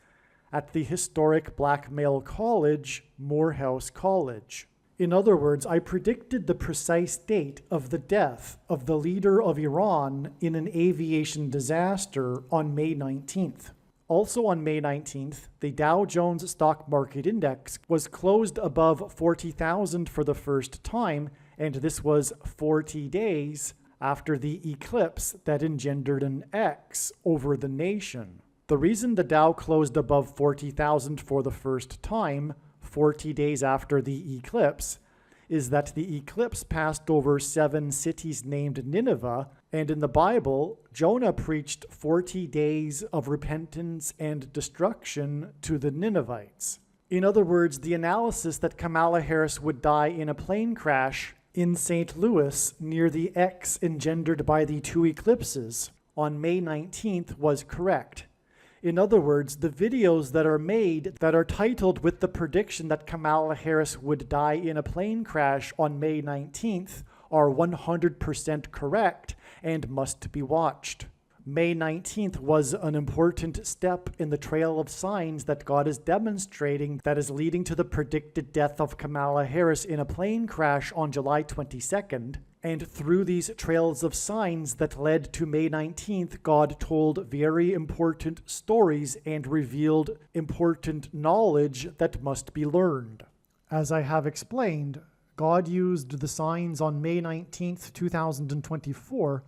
at the historic black male college, Morehouse College. In other words, I predicted the precise date of the death of the leader of Iran in an aviation disaster on May 19th. Also on May 19th, the Dow Jones Stock Market Index was closed above 40,000 for the first time, and this was 40 days after the eclipse that engendered an X over the nation. The reason the Dow closed above 40,000 for the first time, 40 days after the eclipse, is that the eclipse passed over 7 cities named Nineveh, and in the Bible, Jonah preached 40 days of repentance and destruction to the Ninevites. In other words, the analysis that Kamala Harris would die in a plane crash in St. Louis near the X engendered by the two eclipses on May 19th was correct. In other words, the videos that are made that are titled with the prediction that Kamala Harris would die in a plane crash on May 19th are 100% correct and must be watched. May 19th was an important step in the trail of signs that God is demonstrating that is leading to the predicted death of Kamala Harris in a plane crash on July 22nd. And through these trails of signs that led to May 19th, God told very important stories and revealed important knowledge that must be learned. As I have explained, God used the signs on May 19th, 2024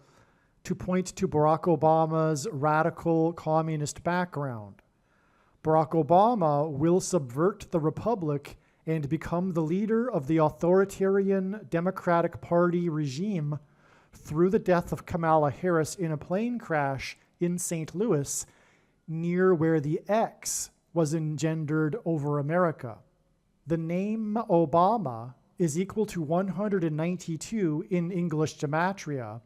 to point to Barack Obama's radical communist background. Barack Obama will subvert the republic and become the leader of the authoritarian Democratic Party regime through the death of Kamala Harris in a plane crash in St. Louis, near where the X was engendered over America. The name Obama is equal to 192 in English gematria,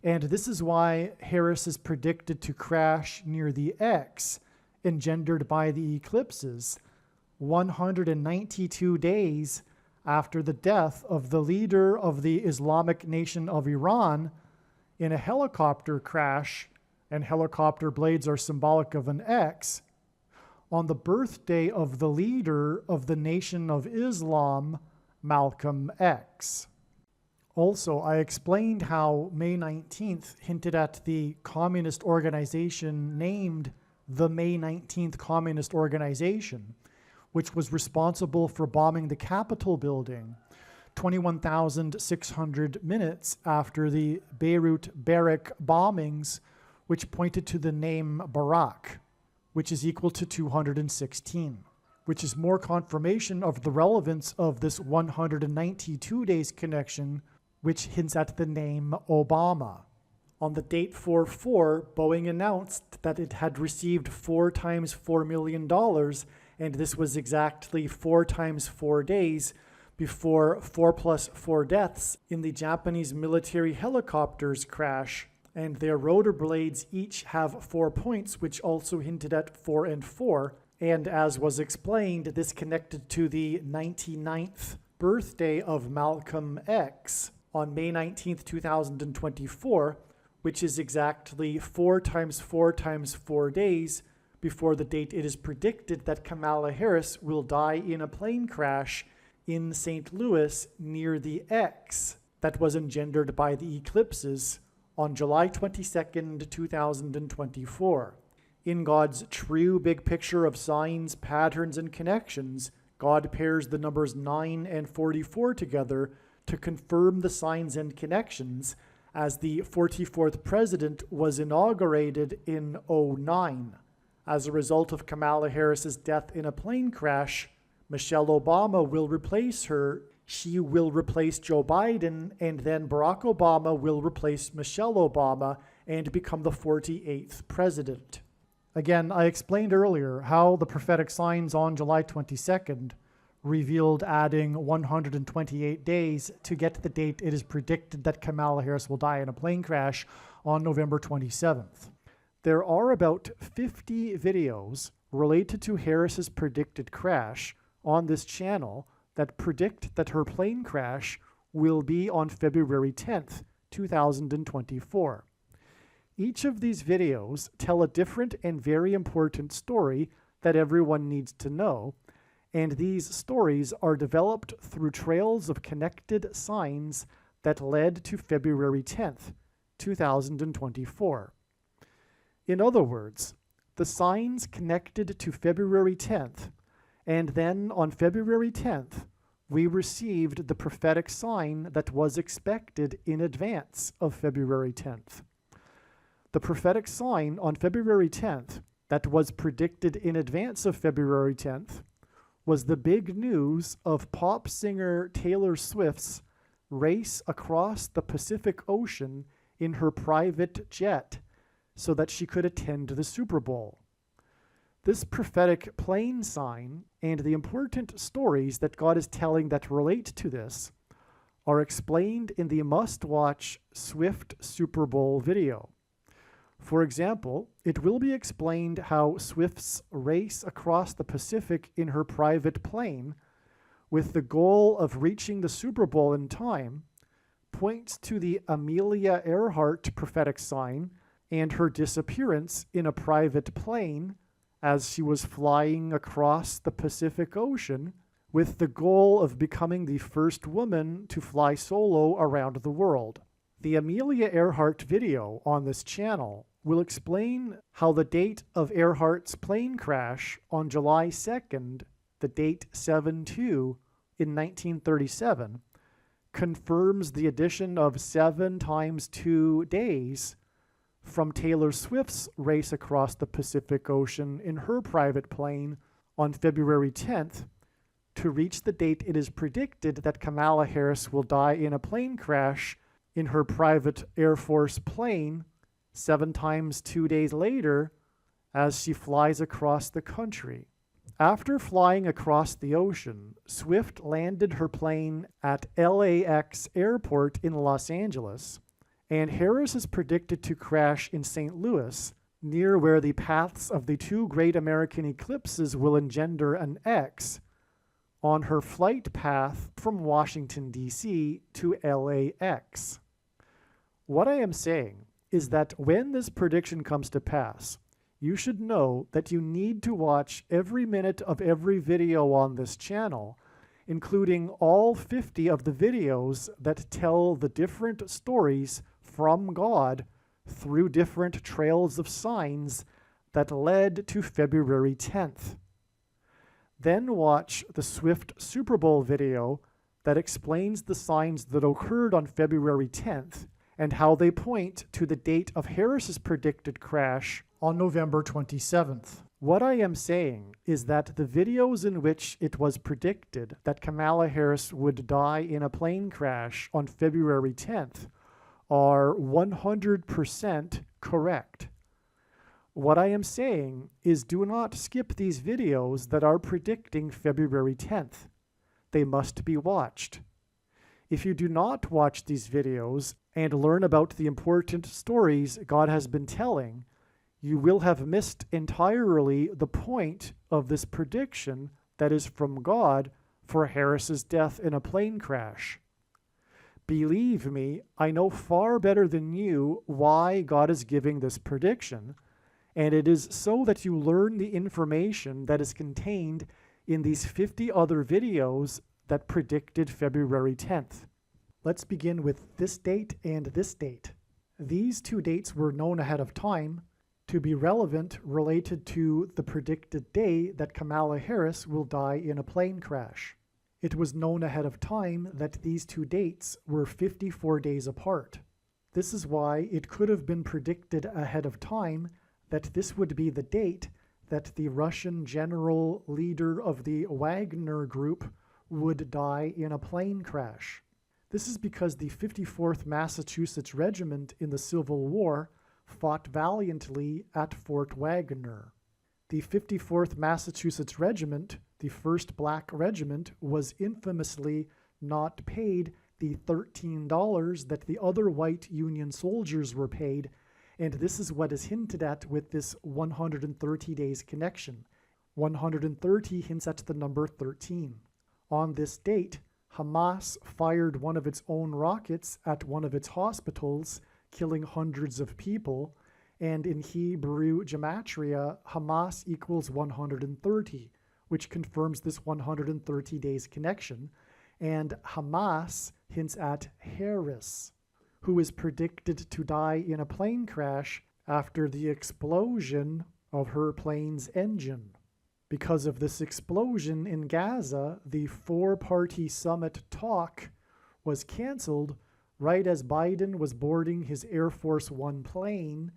and this is why Harris is predicted to crash near the X engendered by the eclipses 192 days after the death of the leader of the Islamic nation of Iran in a helicopter crash, and helicopter blades are symbolic of an X, on the birthday of the leader of the Nation of Islam, Malcolm X. Also, I explained how May 19th hinted at the communist organization named the May 19th Communist Organization, which was responsible for bombing the Capitol building 21,600 minutes after the Beirut barrack bombings, which pointed to the name Barak, which is equal to 216, which is more confirmation of the relevance of this 192 days connection, which hints at the name Obama. On the date 4/4, Boeing announced that it had received 4 times $4 million, and this was exactly 4 times 4 days before 4 plus 4 deaths in the Japanese military helicopters crash, and their rotor blades each have 4 points, which also hinted at 4 and 4, and as was explained, this connected to the 99th birthday of Malcolm X on May 19th, 2024, which is exactly 4 times 4 times 4 days before the date it is predicted that Kamala Harris will die in a plane crash in St. Louis near the X that was engendered by the eclipses on July 22nd, 2024. In God's true big picture of signs, patterns, and connections, God pairs the numbers 9 and 44 together to confirm the signs and connections, as the 44th president was inaugurated in 2009. As a result of Kamala Harris's death in a plane crash, Michelle Obama will replace her. She will replace Joe Biden, and then Barack Obama will replace Michelle Obama and become the 48th president. Again, I explained earlier how the prophetic signs on July 22nd revealed adding 128 days to get the date it is predicted that Kamala Harris will die in a plane crash on November 27th. There are about 50 videos related to Harris's predicted crash on this channel that predict that her plane crash will be on February 10th, 2024. Each of these videos tell a different and very important story that everyone needs to know, and these stories are developed through trails of connected signs that led to February 10th, 2024. In other words, the signs connected to February 10th, and then on February 10th, we received the prophetic sign that was expected in advance of February 10th. The prophetic sign on February 10th that was predicted in advance of February 10th was the big news of pop singer Taylor Swift's race across the Pacific Ocean in her private jet so that she could attend the Super Bowl. This prophetic plane sign and the important stories that God is telling that relate to this are explained in the must-watch Swift Super Bowl video. For example, it will be explained how Swift's race across the Pacific in her private plane, with the goal of reaching the Super Bowl in time, points to the Amelia Earhart prophetic sign and her disappearance in a private plane as she was flying across the Pacific Ocean with the goal of becoming the first woman to fly solo around the world. The Amelia Earhart video on this channel will explain how the date of Earhart's plane crash on July 2nd, the date 7/2 in 1937, confirms the addition of 7 times 2 days from Taylor Swift's race across the Pacific Ocean in her private plane on February 10th to reach the date it is predicted that Kamala Harris will die in a plane crash in her private Air Force plane 7 times 2 days later as she flies across the country. After flying across the ocean, Swift landed her plane at LAX Airport in Los Angeles, and Harris is predicted to crash in St. Louis, near where the paths of the 2 great American eclipses will engender an X on her flight path from Washington, D.C. to LAX. What I am saying is that when this prediction comes to pass, you should know that you need to watch every minute of every video on this channel, including all 50 of the videos that tell the different stories from God through different trails of signs that led to February 10th. Then watch the Swift Super Bowl video that explains the signs that occurred on February 10th and how they point to the date of Harris's predicted crash on November 27th. What I am saying is that the videos in which it was predicted that Kamala Harris would die in a plane crash on February 10th are 100% correct. What I am saying is do not skip these videos that are predicting February 10th. They must be watched. If you do not watch these videos and learn about the important stories God has been telling, you will have missed entirely the point of this prediction that is from God for Harris's death in a plane crash. Believe me, I know far better than you why God is giving this prediction, and it is so that you learn the information that is contained in these 50 other videos that predicted February 10th. Let's begin with this date and this date. These 2 dates were known ahead of time to be relevant related to the predicted day that Kamala Harris will die in a plane crash. It was known ahead of time that these 2 dates were 54 days apart. This is why it could have been predicted ahead of time that this would be the date that the Russian general leader of the Wagner Group would die in a plane crash. This is because the 54th Massachusetts Regiment in the Civil War fought valiantly at Fort Wagner. The 54th Massachusetts Regiment, the first black regiment, was infamously not paid the $13 that the other white Union soldiers were paid, and this is what is hinted at with this 130 days connection. 130 hints at the number 13. On this date, Hamas fired one of its own rockets at one of its hospitals, killing hundreds of people, and in Hebrew gematria, Hamas equals 130, which confirms this 130 days connection, and Hamas hints at Harris, who is predicted to die in a plane crash after the explosion of her plane's engine. Because of this explosion in Gaza, the 4-party summit talk was canceled right as Biden was boarding his Air Force One plane,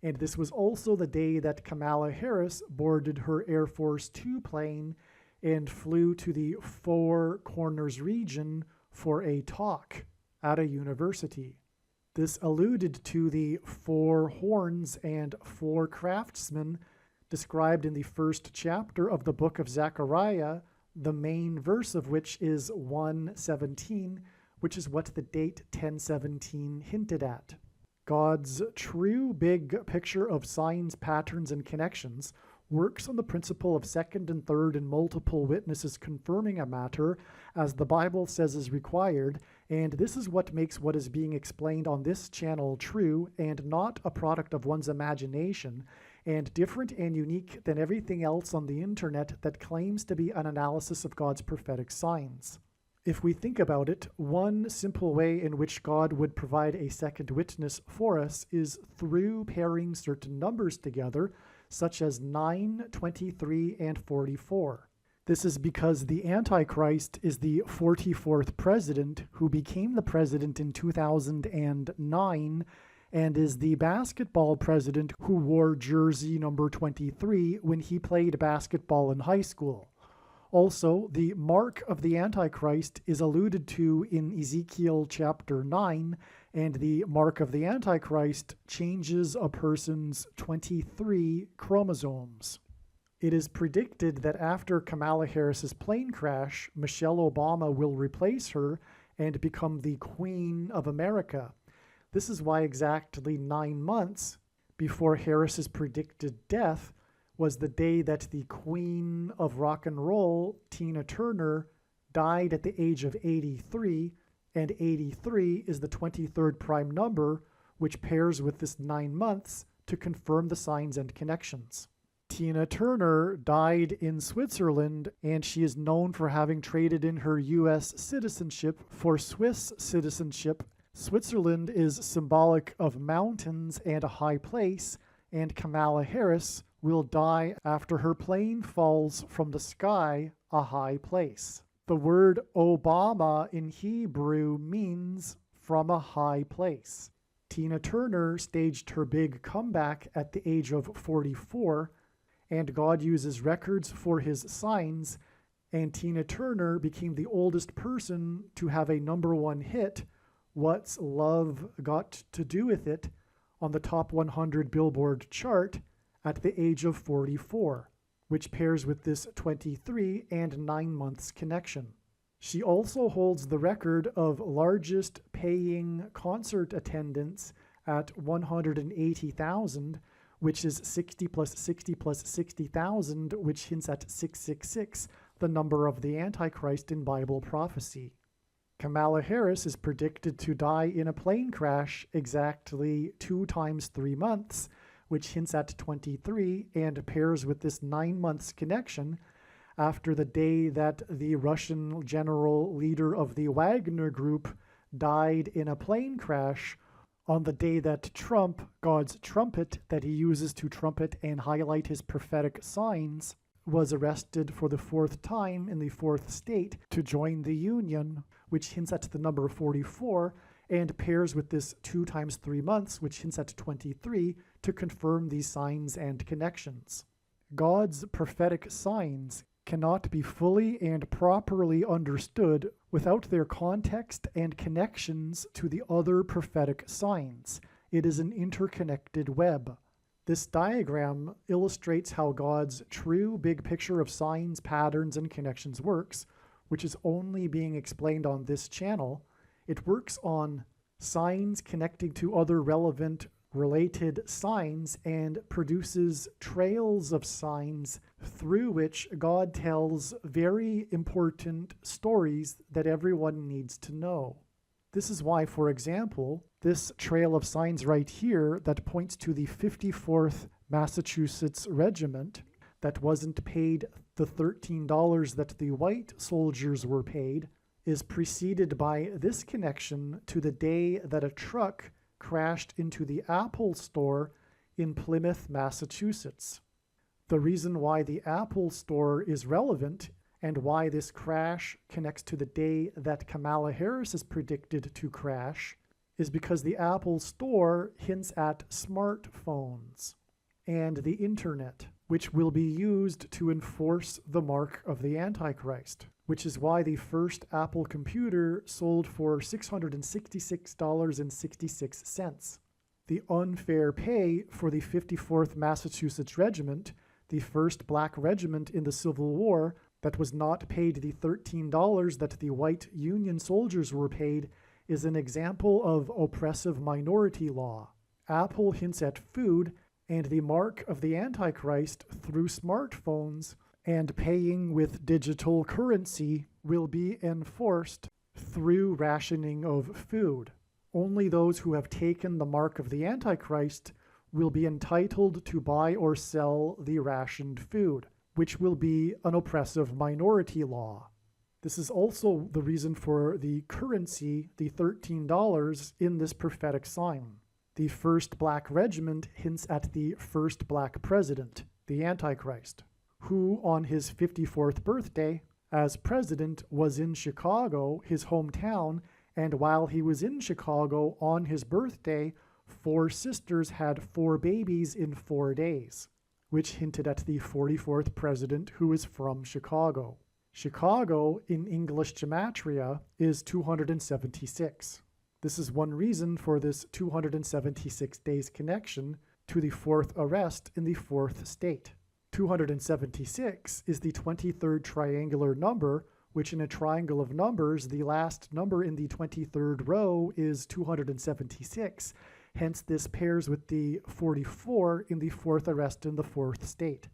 and this was also the day that Kamala Harris boarded her Air Force Two plane and flew to the Four Corners region for a talk at a university. This alluded to the 4 horns and 4 craftsmen described in the first chapter of the book of Zechariah, the main verse of which is 1:17, which is what the date 1017 hinted at. God's true big picture of signs, patterns, and connections works on the principle of second and third and multiple witnesses confirming a matter, as the Bible says is required, and this is what makes what is being explained on this channel true and not a product of one's imagination, and different and unique than everything else on the internet that claims to be an analysis of God's prophetic signs. If we think about it, one simple way in which God would provide a second witness for us is through pairing certain numbers together, such as 9, 23, and 44. This is because the Antichrist is the 44th president who became the president in 2009 and is the basketball president who wore jersey number 23 when he played basketball in high school. Also, the mark of the Antichrist is alluded to in Ezekiel chapter 9, and the mark of the Antichrist changes a person's 23 chromosomes. It is predicted that after Kamala Harris's plane crash, Michelle Obama will replace her and become the Queen of America. This is why exactly 9 months before Harris's predicted death was the day that the Queen of Rock and Roll, Tina Turner, died at the age of 83, and 83 is the 23rd prime number, which pairs with this 9 months to confirm the signs and connections. Tina Turner died in Switzerland, and she is known for having traded in her U.S. citizenship for Swiss citizenship. Switzerland is symbolic of mountains and a high place, and Kamala Harris will die after her plane falls from the sky, a high place. The word Obama in Hebrew means from a high place. Tina Turner staged her big comeback at the age of 44, and God uses records for his signs, and Tina Turner became the oldest person to have a #1 hit, What's Love Got to Do with It, on the top 100 Billboard chart at the age of 44, which pairs with this 23 and 9 months connection. She also holds the record of largest paying concert attendance at 180,000, which is 60 plus 60 plus 60,000, which hints at 666, the number of the Antichrist in Bible prophecy. Kamala Harris is predicted to die in a plane crash exactly 2 times 3 months, which hints at 23 and pairs with this 9 months connection after the day that the Russian general leader of the Wagner Group died in a plane crash, on the day that Trump, God's trumpet that he uses to trumpet and highlight his prophetic signs, was arrested for the 4th time in the 4th state to join the Union, which hints at the number 44, and pairs with this 2 times 3 months, which hints at 23, to confirm these signs and connections. God's prophetic signs cannot be fully and properly understood without their context and connections to the other prophetic signs. It is an interconnected web. This diagram illustrates how God's true big picture of signs, patterns, and connections works, which is only being explained on this channel. It works on signs connecting to other relevant related signs and produces trails of signs through which God tells very important stories that everyone needs to know. This is why, for example, this trail of signs right here that points to the 54th Massachusetts Regiment that wasn't paid the $13 that the white soldiers were paid is preceded by this connection to the day that a truck crashed into the Apple store in Plymouth, Massachusetts. The reason why the Apple store is relevant and why this crash connects to the day that Kamala Harris is predicted to crash is because the Apple store hints at smartphones and the internet, which will be used to enforce the mark of the Antichrist, which is why the first Apple computer sold for $666.66. The unfair pay for the 54th Massachusetts Regiment, the first black regiment in the Civil War, that was not paid the $13 that the white Union soldiers were paid, is an example of oppressive minority law. Apple hints at food and the mark of the Antichrist through smartphones, and paying with digital currency will be enforced through rationing of food. Only those who have taken the mark of the Antichrist will be entitled to buy or sell the rationed food, which will be an oppressive minority law. This is also the reason for the currency, the $13, in this prophetic sign. The first black regiment hints at the first black president, the Antichrist, who on his 54th birthday as president was in Chicago, his hometown, and while he was in Chicago on his birthday, 4 sisters had 4 babies in 4 days, which hinted at the 44th president, who is from Chicago. Chicago in English gematria is 276. This is one reason for this 276 days connection to the 4th arrest in the 4th state. 276 is the 23rd triangular number, which in a triangle of numbers, the last number in the 23rd row is 276. Hence, this pairs with the 44 in the 4th arrest in the 4th state.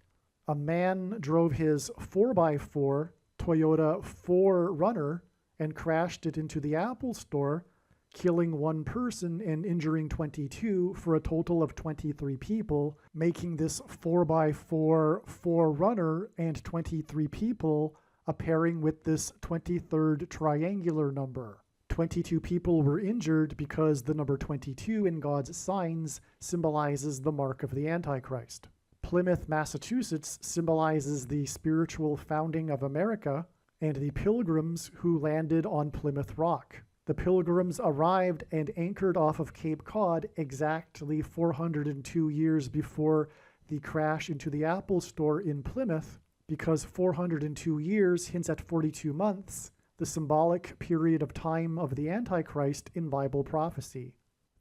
A man drove his 4x4 Toyota 4Runner and crashed it into the Apple store, killing 1 person and injuring 22 for a total of 23 people, making this 4x4 4Runner and 23 people a pairing with this 23rd triangular number. 22 people were injured because the number 22 in God's signs symbolizes the mark of the Antichrist. Plymouth, Massachusetts symbolizes the spiritual founding of America and the pilgrims who landed on Plymouth Rock. The pilgrims arrived and anchored off of Cape Cod exactly 402 years before the crash into the Apple store in Plymouth, because 402 years hints at 42 months, the symbolic period of time of the Antichrist in Bible prophecy.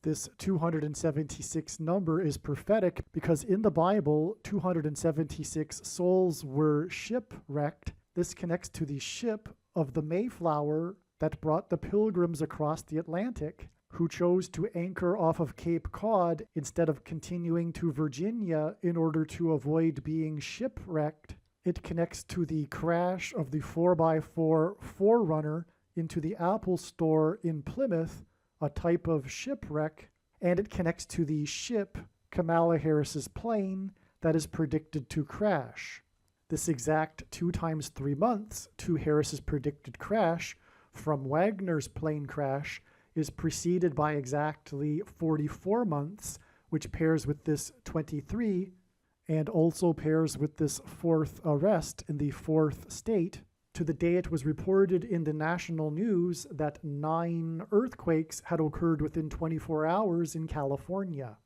This 276 number is prophetic because in the Bible, 276 souls were shipwrecked. This connects to the ship of the Mayflower that brought the pilgrims across the Atlantic, who chose to anchor off of Cape Cod instead of continuing to Virginia in order to avoid being shipwrecked. It connects to the crash of the 4x4 4Runner into the Apple store in Plymouth, a type of shipwreck, and it connects to the ship, Kamala Harris's plane, that is predicted to crash. This exact 2 times 3 months to Harris's predicted crash from Wagner's plane crash is preceded by exactly 44 months, which pairs with this 23 and also pairs with this 4th arrest in the 4th state, to the day it was reported in the national news that 9 earthquakes had occurred within 24 hours in California.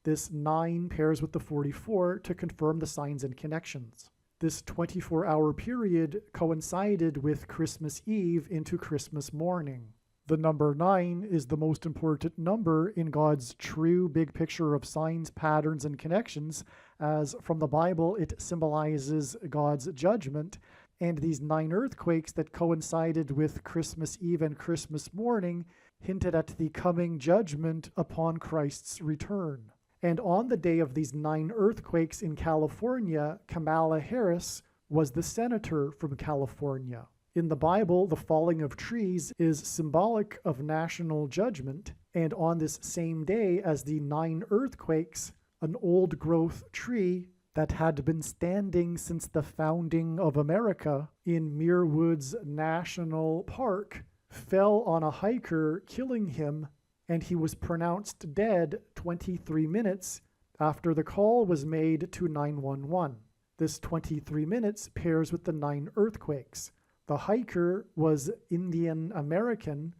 This 9 pairs with the 44 to confirm the signs and connections. This 24-hour period coincided with Christmas Eve into Christmas morning. The number 9 is the most important number in God's true big picture of signs, patterns, and connections, as from the Bible it symbolizes God's judgment, and these 9 earthquakes that coincided with Christmas Eve and Christmas morning hinted at the coming judgment upon Christ's return. And on the day of these 9 earthquakes in California, Kamala Harris was the senator from California. In the Bible, the falling of trees is symbolic of national judgment, and on this same day as the 9 earthquakes, an old-growth tree that had been standing since the founding of America in Muir Woods National Park fell on a hiker, killing him, and he was pronounced dead 23 minutes after the call was made to 911. This 23 minutes pairs with the 9 earthquakes. The hiker was Indian American,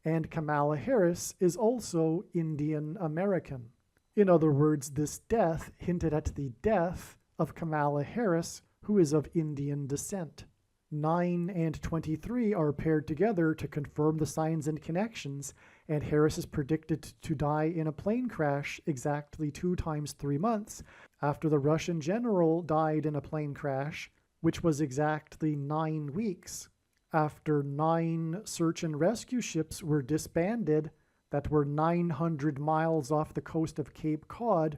and Kamala Harris is also Indian American. In other words, this death hinted at the death of Kamala Harris, who is of Indian descent. 9 and 23 are paired together to confirm the signs and connections, and Harris is predicted to die in a plane crash exactly 2 times 3 months after the Russian general died in a plane crash, which was exactly 9 weeks after 9 search and rescue ships were disbanded that were 900 miles off the coast of Cape Cod,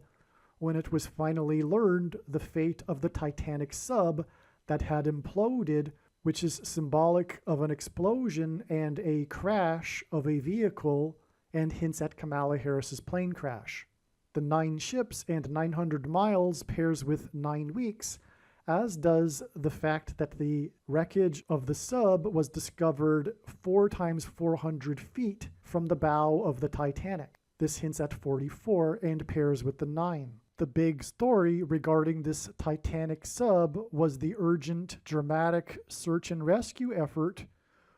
when it was finally learned the fate of the Titanic sub that had imploded, which is symbolic of an explosion and a crash of a vehicle and hints at Kamala Harris's plane crash. The 9 ships and 900 miles pairs with 9 weeks, as does the fact that the wreckage of the sub was discovered 4 times 400 feet from the bow of the Titanic. This hints at 44 and pairs with the 9. The big story regarding this Titanic sub was the urgent, dramatic search and rescue effort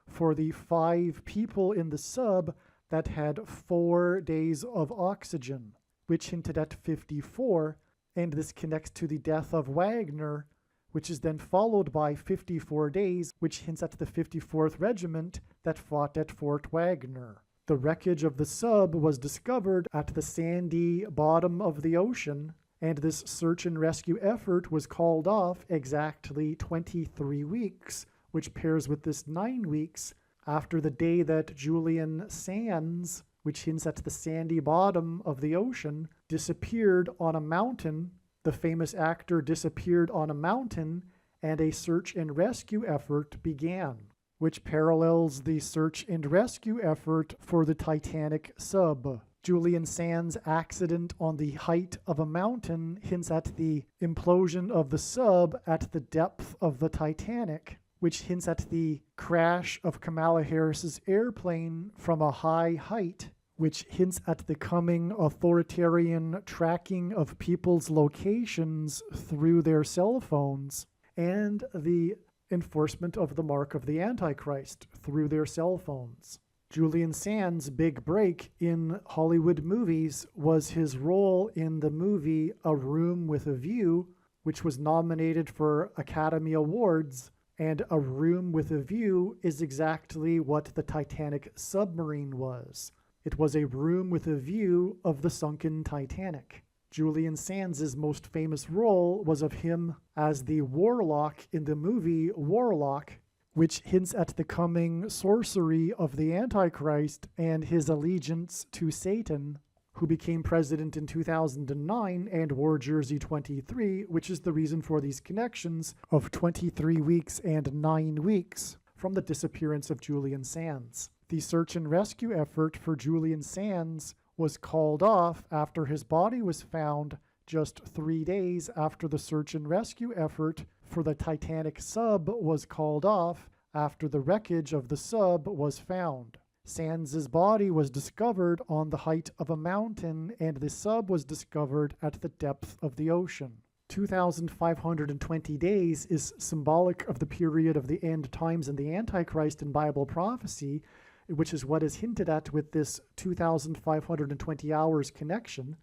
for the 5 people in the sub that had 4 days of oxygen, which hinted at 54, and this connects to the death of Wagner, which is then followed by 54 days, which hints at the 54th Regiment that fought at Fort Wagner. The wreckage of the sub was discovered at the sandy bottom of the ocean, and this search and rescue effort was called off exactly 23 weeks, which pairs with this 9 weeks after the day that Julian Sands, which hints at the sandy bottom of the ocean, disappeared on a mountain. The famous actor disappeared on a mountain, and a search and rescue effort began, which parallels the search and rescue effort for the Titanic sub. Julian Sands' accident on the height of a mountain hints at the implosion of the sub at the depth of the Titanic, which hints at the crash of Kamala Harris's airplane from a high height, which hints at the coming authoritarian tracking of people's locations through their cell phones, and the enforcement of the mark of the Antichrist through their cell phones. Julian Sands' big break in Hollywood movies was his role in the movie A Room with a View, which was nominated for Academy Awards, and A Room with a View is exactly what the Titanic submarine was. It was a room with a view of the sunken Titanic. Julian Sands' most famous role was of him as the Warlock in the movie Warlock, which hints at the coming sorcery of the Antichrist and his allegiance to Satan, who became president in 2009 and wore jersey 23, which is the reason for these connections of 23 weeks and 9 weeks from the disappearance of Julian Sands. The search and rescue effort for Julian Sands was called off after his body was found just 3 days after the search and rescue effort for the Titanic sub was called off after the wreckage of the sub was found. Sands' body was discovered on the height of a mountain, and the sub was discovered at the depth of the ocean. 2,520 days is symbolic of the period of the end times and the Antichrist in Bible prophecy, which is what is hinted at with this 2,520 hours connection,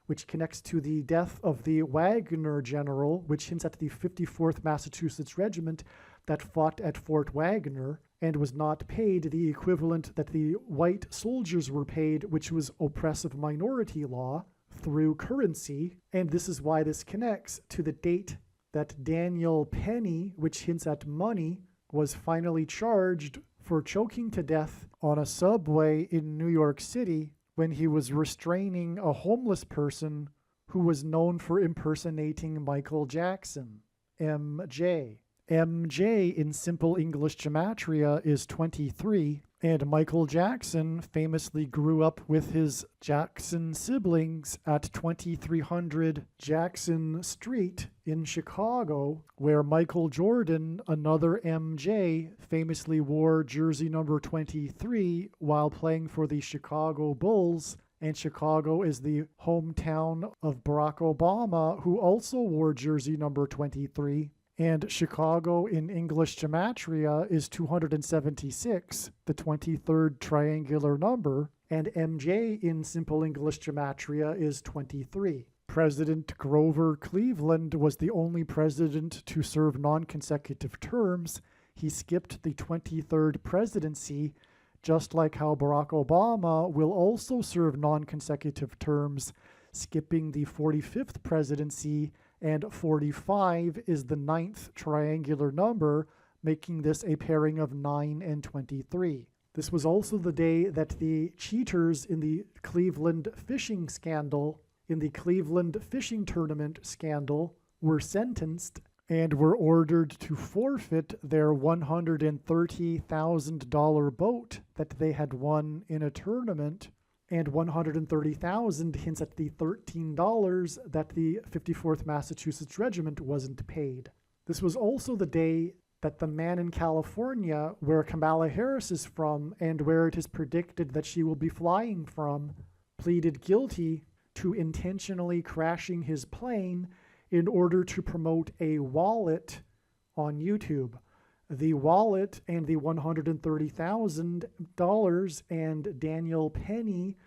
which connects to the death of the Wagner general, which hints at the 54th Massachusetts Regiment that fought at Fort Wagner and was not paid the equivalent that the white soldiers were paid, which was oppressive minority law, through currency. And this is why this connects to the date that Daniel Penny, which hints at money, was finally charged for choking to death on a subway in New York City when he was restraining a homeless person who was known for impersonating Michael Jackson, MJ. MJ in Simple English Gematria is 23, and Michael Jackson famously grew up with his Jackson siblings at 2300 Jackson Street in Chicago, where Michael Jordan, another MJ, famously wore jersey number 23 while playing for the Chicago Bulls, and Chicago is the hometown of Barack Obama, who also wore jersey number 23. And Chicago in English Gematria is 276, the 23rd triangular number, and MJ in Simple English Gematria is 23. President Grover Cleveland was the only president to serve non-consecutive terms. He skipped the 23rd presidency, just like how Barack Obama will also serve non-consecutive terms, skipping the 45th presidency, and 45 is the 9th triangular number, making this a pairing of 9 and 23. This was also the day that the cheaters in the Cleveland fishing scandal, in the Cleveland fishing tournament scandal, were sentenced and were ordered to forfeit their $130,000 boat that they had won in a tournament, and $130,000 hints at the $13 that the 54th Massachusetts Regiment wasn't paid. This was also the day that the man in California, where Kamala Harris is from and where it is predicted that she will be flying from, pleaded guilty to intentionally crashing his plane in order to promote a wallet on YouTube. The wallet and the $130,000 and Daniel Penny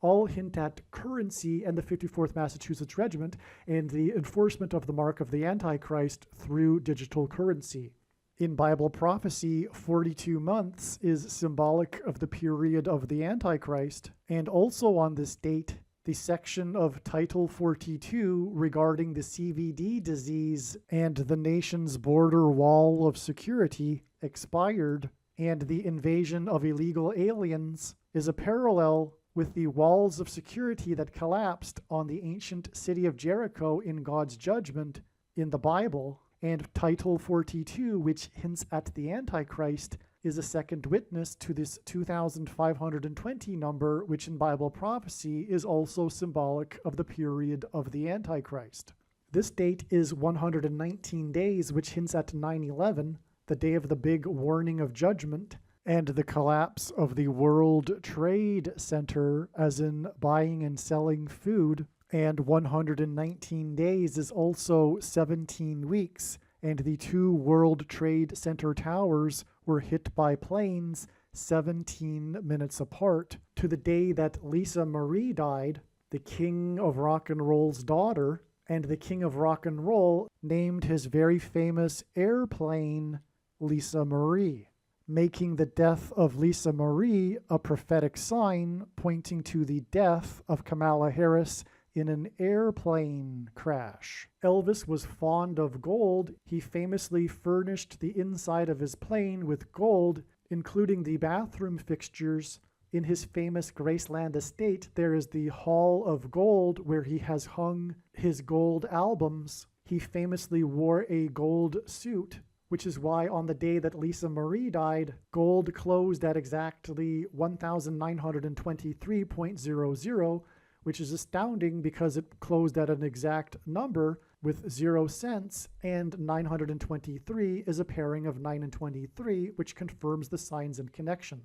all hint at currency and the 54th Massachusetts Regiment and the enforcement of the mark of the Antichrist through digital currency. In Bible prophecy, 42 months is symbolic of the period of the Antichrist, and also on this date, the section of Title 42 regarding the CVD disease and the nation's border wall of security expired, and the invasion of illegal aliens is a parallel with the walls of security that collapsed on the ancient city of Jericho in God's judgment in the Bible. And Title 42, which hints at the Antichrist, is a second witness to this 2,520 number, which in Bible prophecy is also symbolic of the period of the Antichrist. This date is 119 days, which hints at 9/11, the day of the big warning of judgment, and the collapse of the World Trade Center, as in buying and selling food. And 119 days is also 17 weeks, and the two World Trade Center towers were hit by planes 17 minutes apart, to the day that Lisa Marie died, the King of Rock and Roll's daughter, and the King of Rock and Roll named his very famous airplane Lisa Marie, making the death of Lisa Marie a prophetic sign pointing to the death of Kamala Harris in an airplane crash. Elvis was fond of gold. He famously furnished the inside of his plane with gold, including the bathroom fixtures. In his famous Graceland estate, there is the Hall of Gold where he has hung his gold albums. He famously wore a gold suit, which is why on the day that Lisa Marie died, gold closed at exactly 1,923.00, which is astounding because it closed at an exact number with 0 cents, and 923 is a pairing of 9 and 23, which confirms the signs and connection.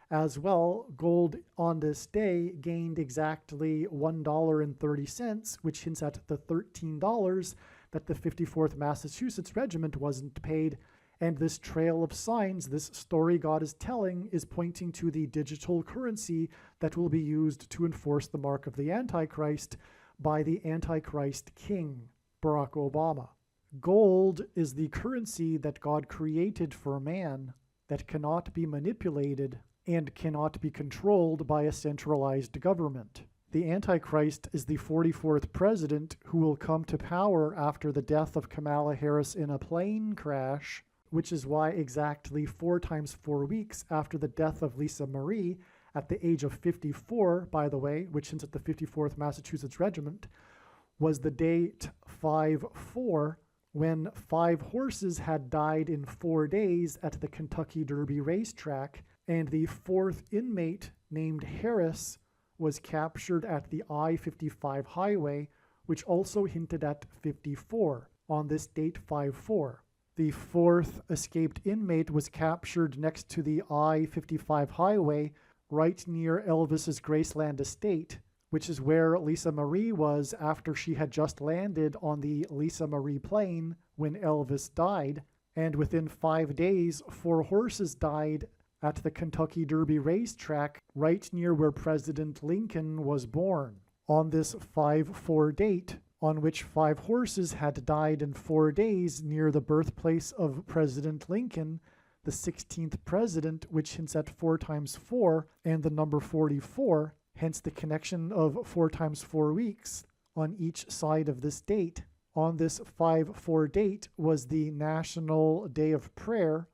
As well, gold on this day gained exactly $1.30, which hints at the $13 that the 54th Massachusetts Regiment wasn't paid. And this trail of signs, this story God is telling, is pointing to the digital currency that will be used to enforce the mark of the Antichrist by the Antichrist King, Barack Obama. Gold is the currency that God created for man that cannot be manipulated and cannot be controlled by a centralized government. The Antichrist is the 44th president who will come to power after the death of Kamala Harris in a plane crash, which is why exactly 4 times 4 weeks after the death of Lisa Marie, at the age of 54, by the way, which hints at the 54th Massachusetts Regiment, was the date 5/4, when 5 horses had died in 4 days at the Kentucky Derby racetrack, and the 4th inmate named Harris was captured at the I-55 highway, which also hinted at 54 on this date 5/4. The 4th escaped inmate was captured next to the I-55 highway right near Elvis's Graceland estate, which is where Lisa Marie was after she had just landed on the Lisa Marie plane when Elvis died. And within 5 days, 4 horses died at the Kentucky Derby racetrack right near where President Lincoln was born. On this 5/4 date, on which 5 horses had died in 4 days near the birthplace of President Lincoln, the 16th president, which hints at 4 times 4 and the number 44, hence the connection of 4 times 4 weeks on each side of this date. On this 5/4 date was the National Day of Prayer,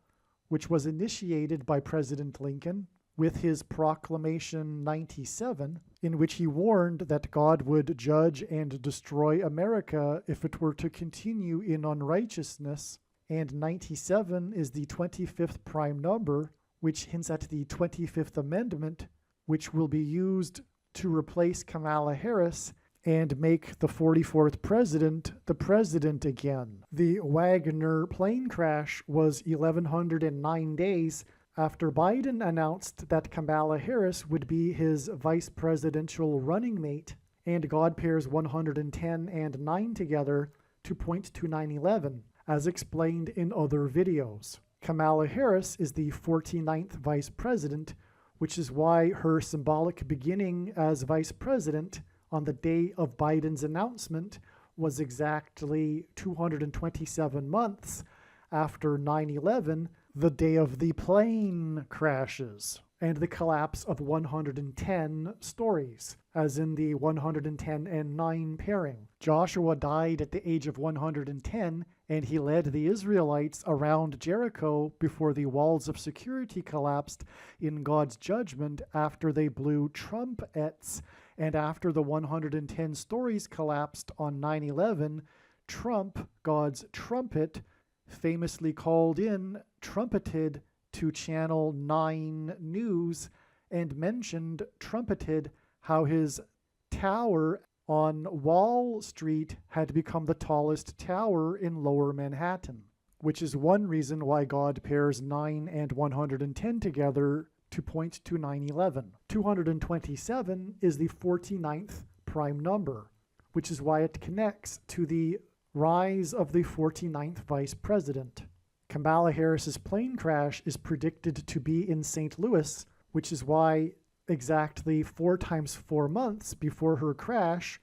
which was initiated by President Lincoln with his Proclamation 97, in which he warned that God would judge and destroy America if it were to continue in unrighteousness. And 97 is the 25th prime number, which hints at the 25th Amendment, which will be used to replace Kamala Harris and make the 44th president the president again. The Wagner plane crash was 1,109 days after Biden announced that Kamala Harris would be his vice presidential running mate, and God pairs 110 and 9 together to point to 9/11, as explained in other videos. Kamala Harris is the 49th vice president, which is why her symbolic beginning as vice president on the day of Biden's announcement was exactly 227 months after 9/11, the day of the plane crashes and the collapse of 110 stories, as in the 110 and 9 pairing. Joshua died at the age of 110, and he led the Israelites around Jericho before the walls of security collapsed in God's judgment after they blew trumpets. And after the 110 stories collapsed on 9/11, Trump, God's trumpet, famously called in, trumpeted to Channel 9 News and trumpeted how his tower on Wall Street had become the tallest tower in Lower Manhattan, which is one reason why God pairs 9 and 110 together to point to 9/11. 227 is the 49th prime number, which is why it connects to the rise of the 49th vice president. Kamala Harris's plane crash is predicted to be in St. Louis, which is why exactly 4 times 4 months before her crash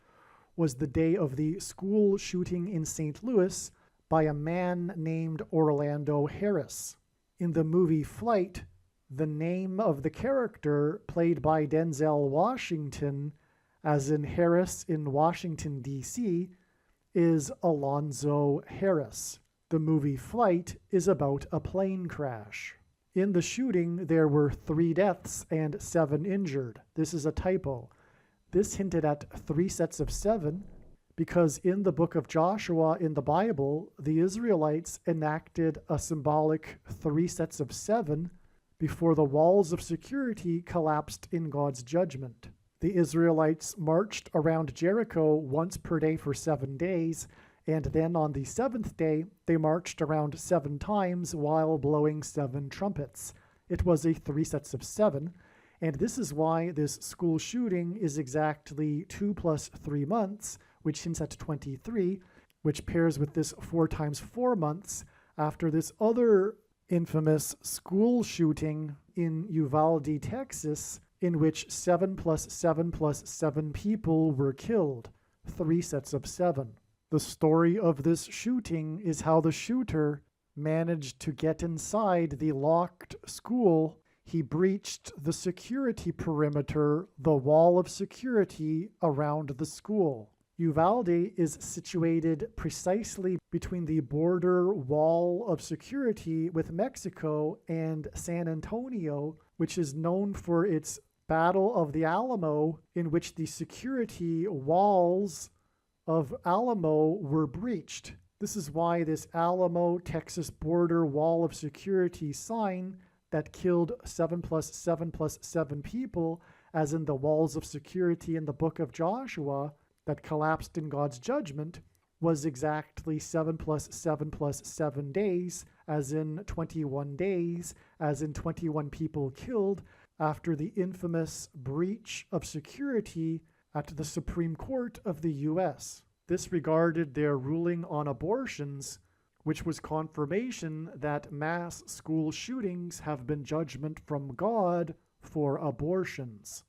was the day of the school shooting in St. Louis by a man named Orlando Harris. In the movie Flight, the name of the character played by Denzel Washington, as in Harris in Washington, D.C., is Alonzo Harris. The movie Flight is about a plane crash. In the shooting, there were 3 deaths and 7 injured. This is a typo. This hinted at 3 sets of 7 because in the book of Joshua in the Bible, the Israelites enacted a symbolic 3 sets of 7 before the walls of security collapsed in God's judgment. The Israelites marched around Jericho once per day for 7 days, and then on the 7th day, they marched around 7 times while blowing 7 trumpets. It was a 3 sets of 7, and this is why this school shooting is exactly 2 plus 3 months, which hints at 23, which pairs with this 4 times 4 months after this other infamous school shooting in Uvalde, Texas, in which 7 plus 7 plus 7 people were killed, 3 sets of 7. The story of this shooting is how the shooter managed to get inside the locked school. He breached the security perimeter, the wall of security around the school. Uvalde is situated precisely between the border wall of security with Mexico and San Antonio, which is known for its Battle of the Alamo, in which the security walls of Alamo were breached. This is why this Alamo, Texas border wall of security sign that killed 7 plus 7 plus 7 people, as in the walls of security in the book of Joshua, that collapsed in God's judgment, was exactly 7 plus 7 plus 7 days, as in 21 days, as in 21 people killed, after the infamous breach of security at the Supreme Court of the U.S. This regarded their ruling on abortions, which was confirmation that mass school shootings have been judgment from God for abortions.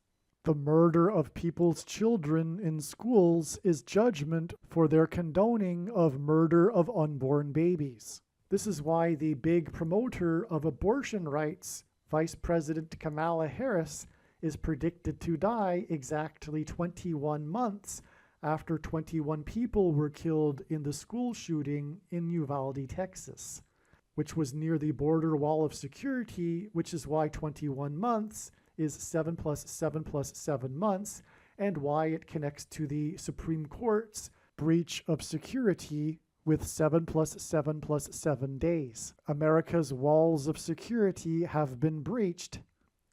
The murder of people's children in schools is judgment for their condoning of murder of unborn babies. This is why the big promoter of abortion rights, Vice President Kamala Harris, is predicted to die exactly 21 months after 21 people were killed in the school shooting in Uvalde, Texas, which was near the border wall of security, which is why 21 months is 7 plus 7 plus 7 months, and why it connects to the Supreme Court's breach of security with 7 plus 7 plus 7 days. America's walls of security have been breached,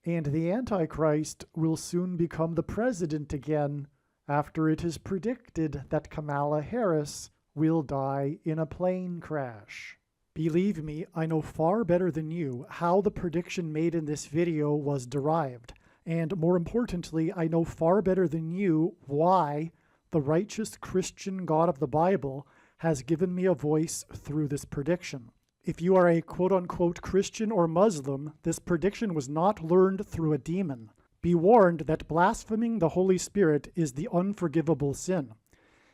and the Antichrist will soon become the president again after it is predicted that Kamala Harris will die in a plane crash. Believe me, I know far better than you how the prediction made in this video was derived, and more importantly, I know far better than you why the righteous Christian God of the Bible has given me a voice through this prediction. If you are a quote-unquote Christian or Muslim, this prediction was not learned through a demon. Be warned that blaspheming the Holy Spirit is the unforgivable sin.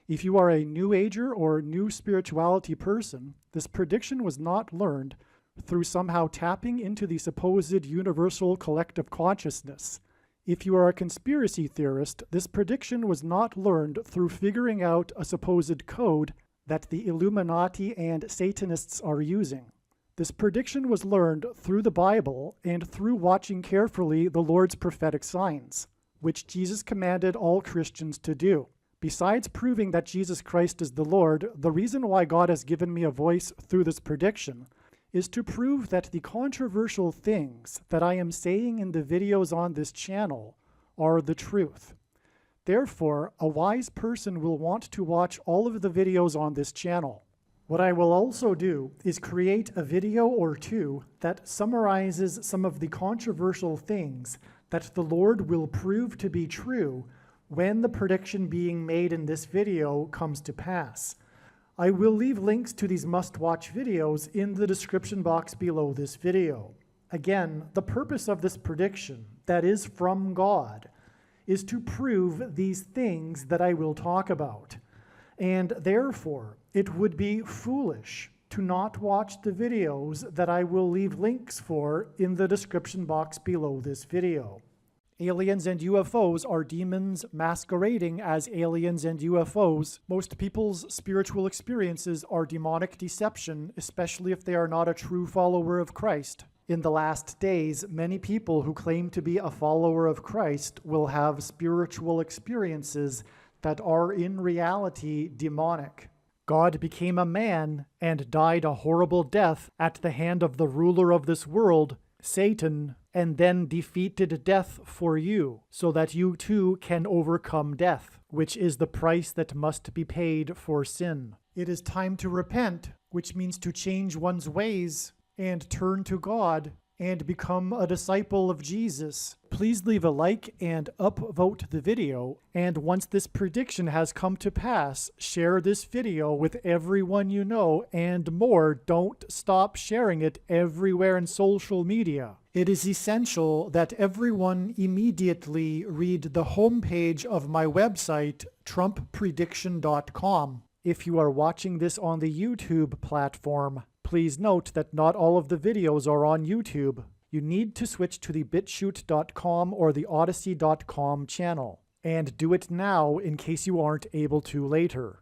If you are a New Ager or New Spirituality person, this prediction was not learned through somehow tapping into the supposed universal collective consciousness. If you are a conspiracy theorist, this prediction was not learned through figuring out a supposed code that the Illuminati and Satanists are using. This prediction was learned through the Bible and through watching carefully the Lord's prophetic signs, which Jesus commanded all Christians to do. Besides proving that Jesus Christ is the Lord, the reason why God has given me a voice through this prediction is to prove that the controversial things that I am saying in the videos on this channel are the truth. Therefore, a wise person will want to watch all of the videos on this channel. What I will also do is create a video or two that summarizes some of the controversial things that the Lord will prove to be true when the prediction being made in this video comes to pass. I will leave links to these must-watch videos in the description box below this video. Again, the purpose of this prediction, that is from God, is to prove these things that I will talk about. And therefore, it would be foolish to not watch the videos that I will leave links for in the description box below this video. Aliens and UFOs are demons masquerading as aliens and UFOs. Most people's spiritual experiences are demonic deception, especially if they are not a true follower of Christ. In the last days, many people who claim to be a follower of Christ will have spiritual experiences that are in reality demonic. God became a man and died a horrible death at the hand of the ruler of this world, Satan, and then defeated death for you, so that you too can overcome death, which is the price that must be paid for sin. It is time to repent, which means to change one's ways and turn to God and become a disciple of Jesus. Please leave a like and upvote the video, and once this prediction has come to pass, share this video with everyone you know, and more, don't stop sharing it everywhere in social media. It is essential that everyone immediately read the homepage of my website, TrumpPrediction.com. If you are watching this on the YouTube platform, please note that not all of the videos are on YouTube. You need to switch to the BitChute.com or the Odyssey.com channel. And do it now in case you aren't able to later.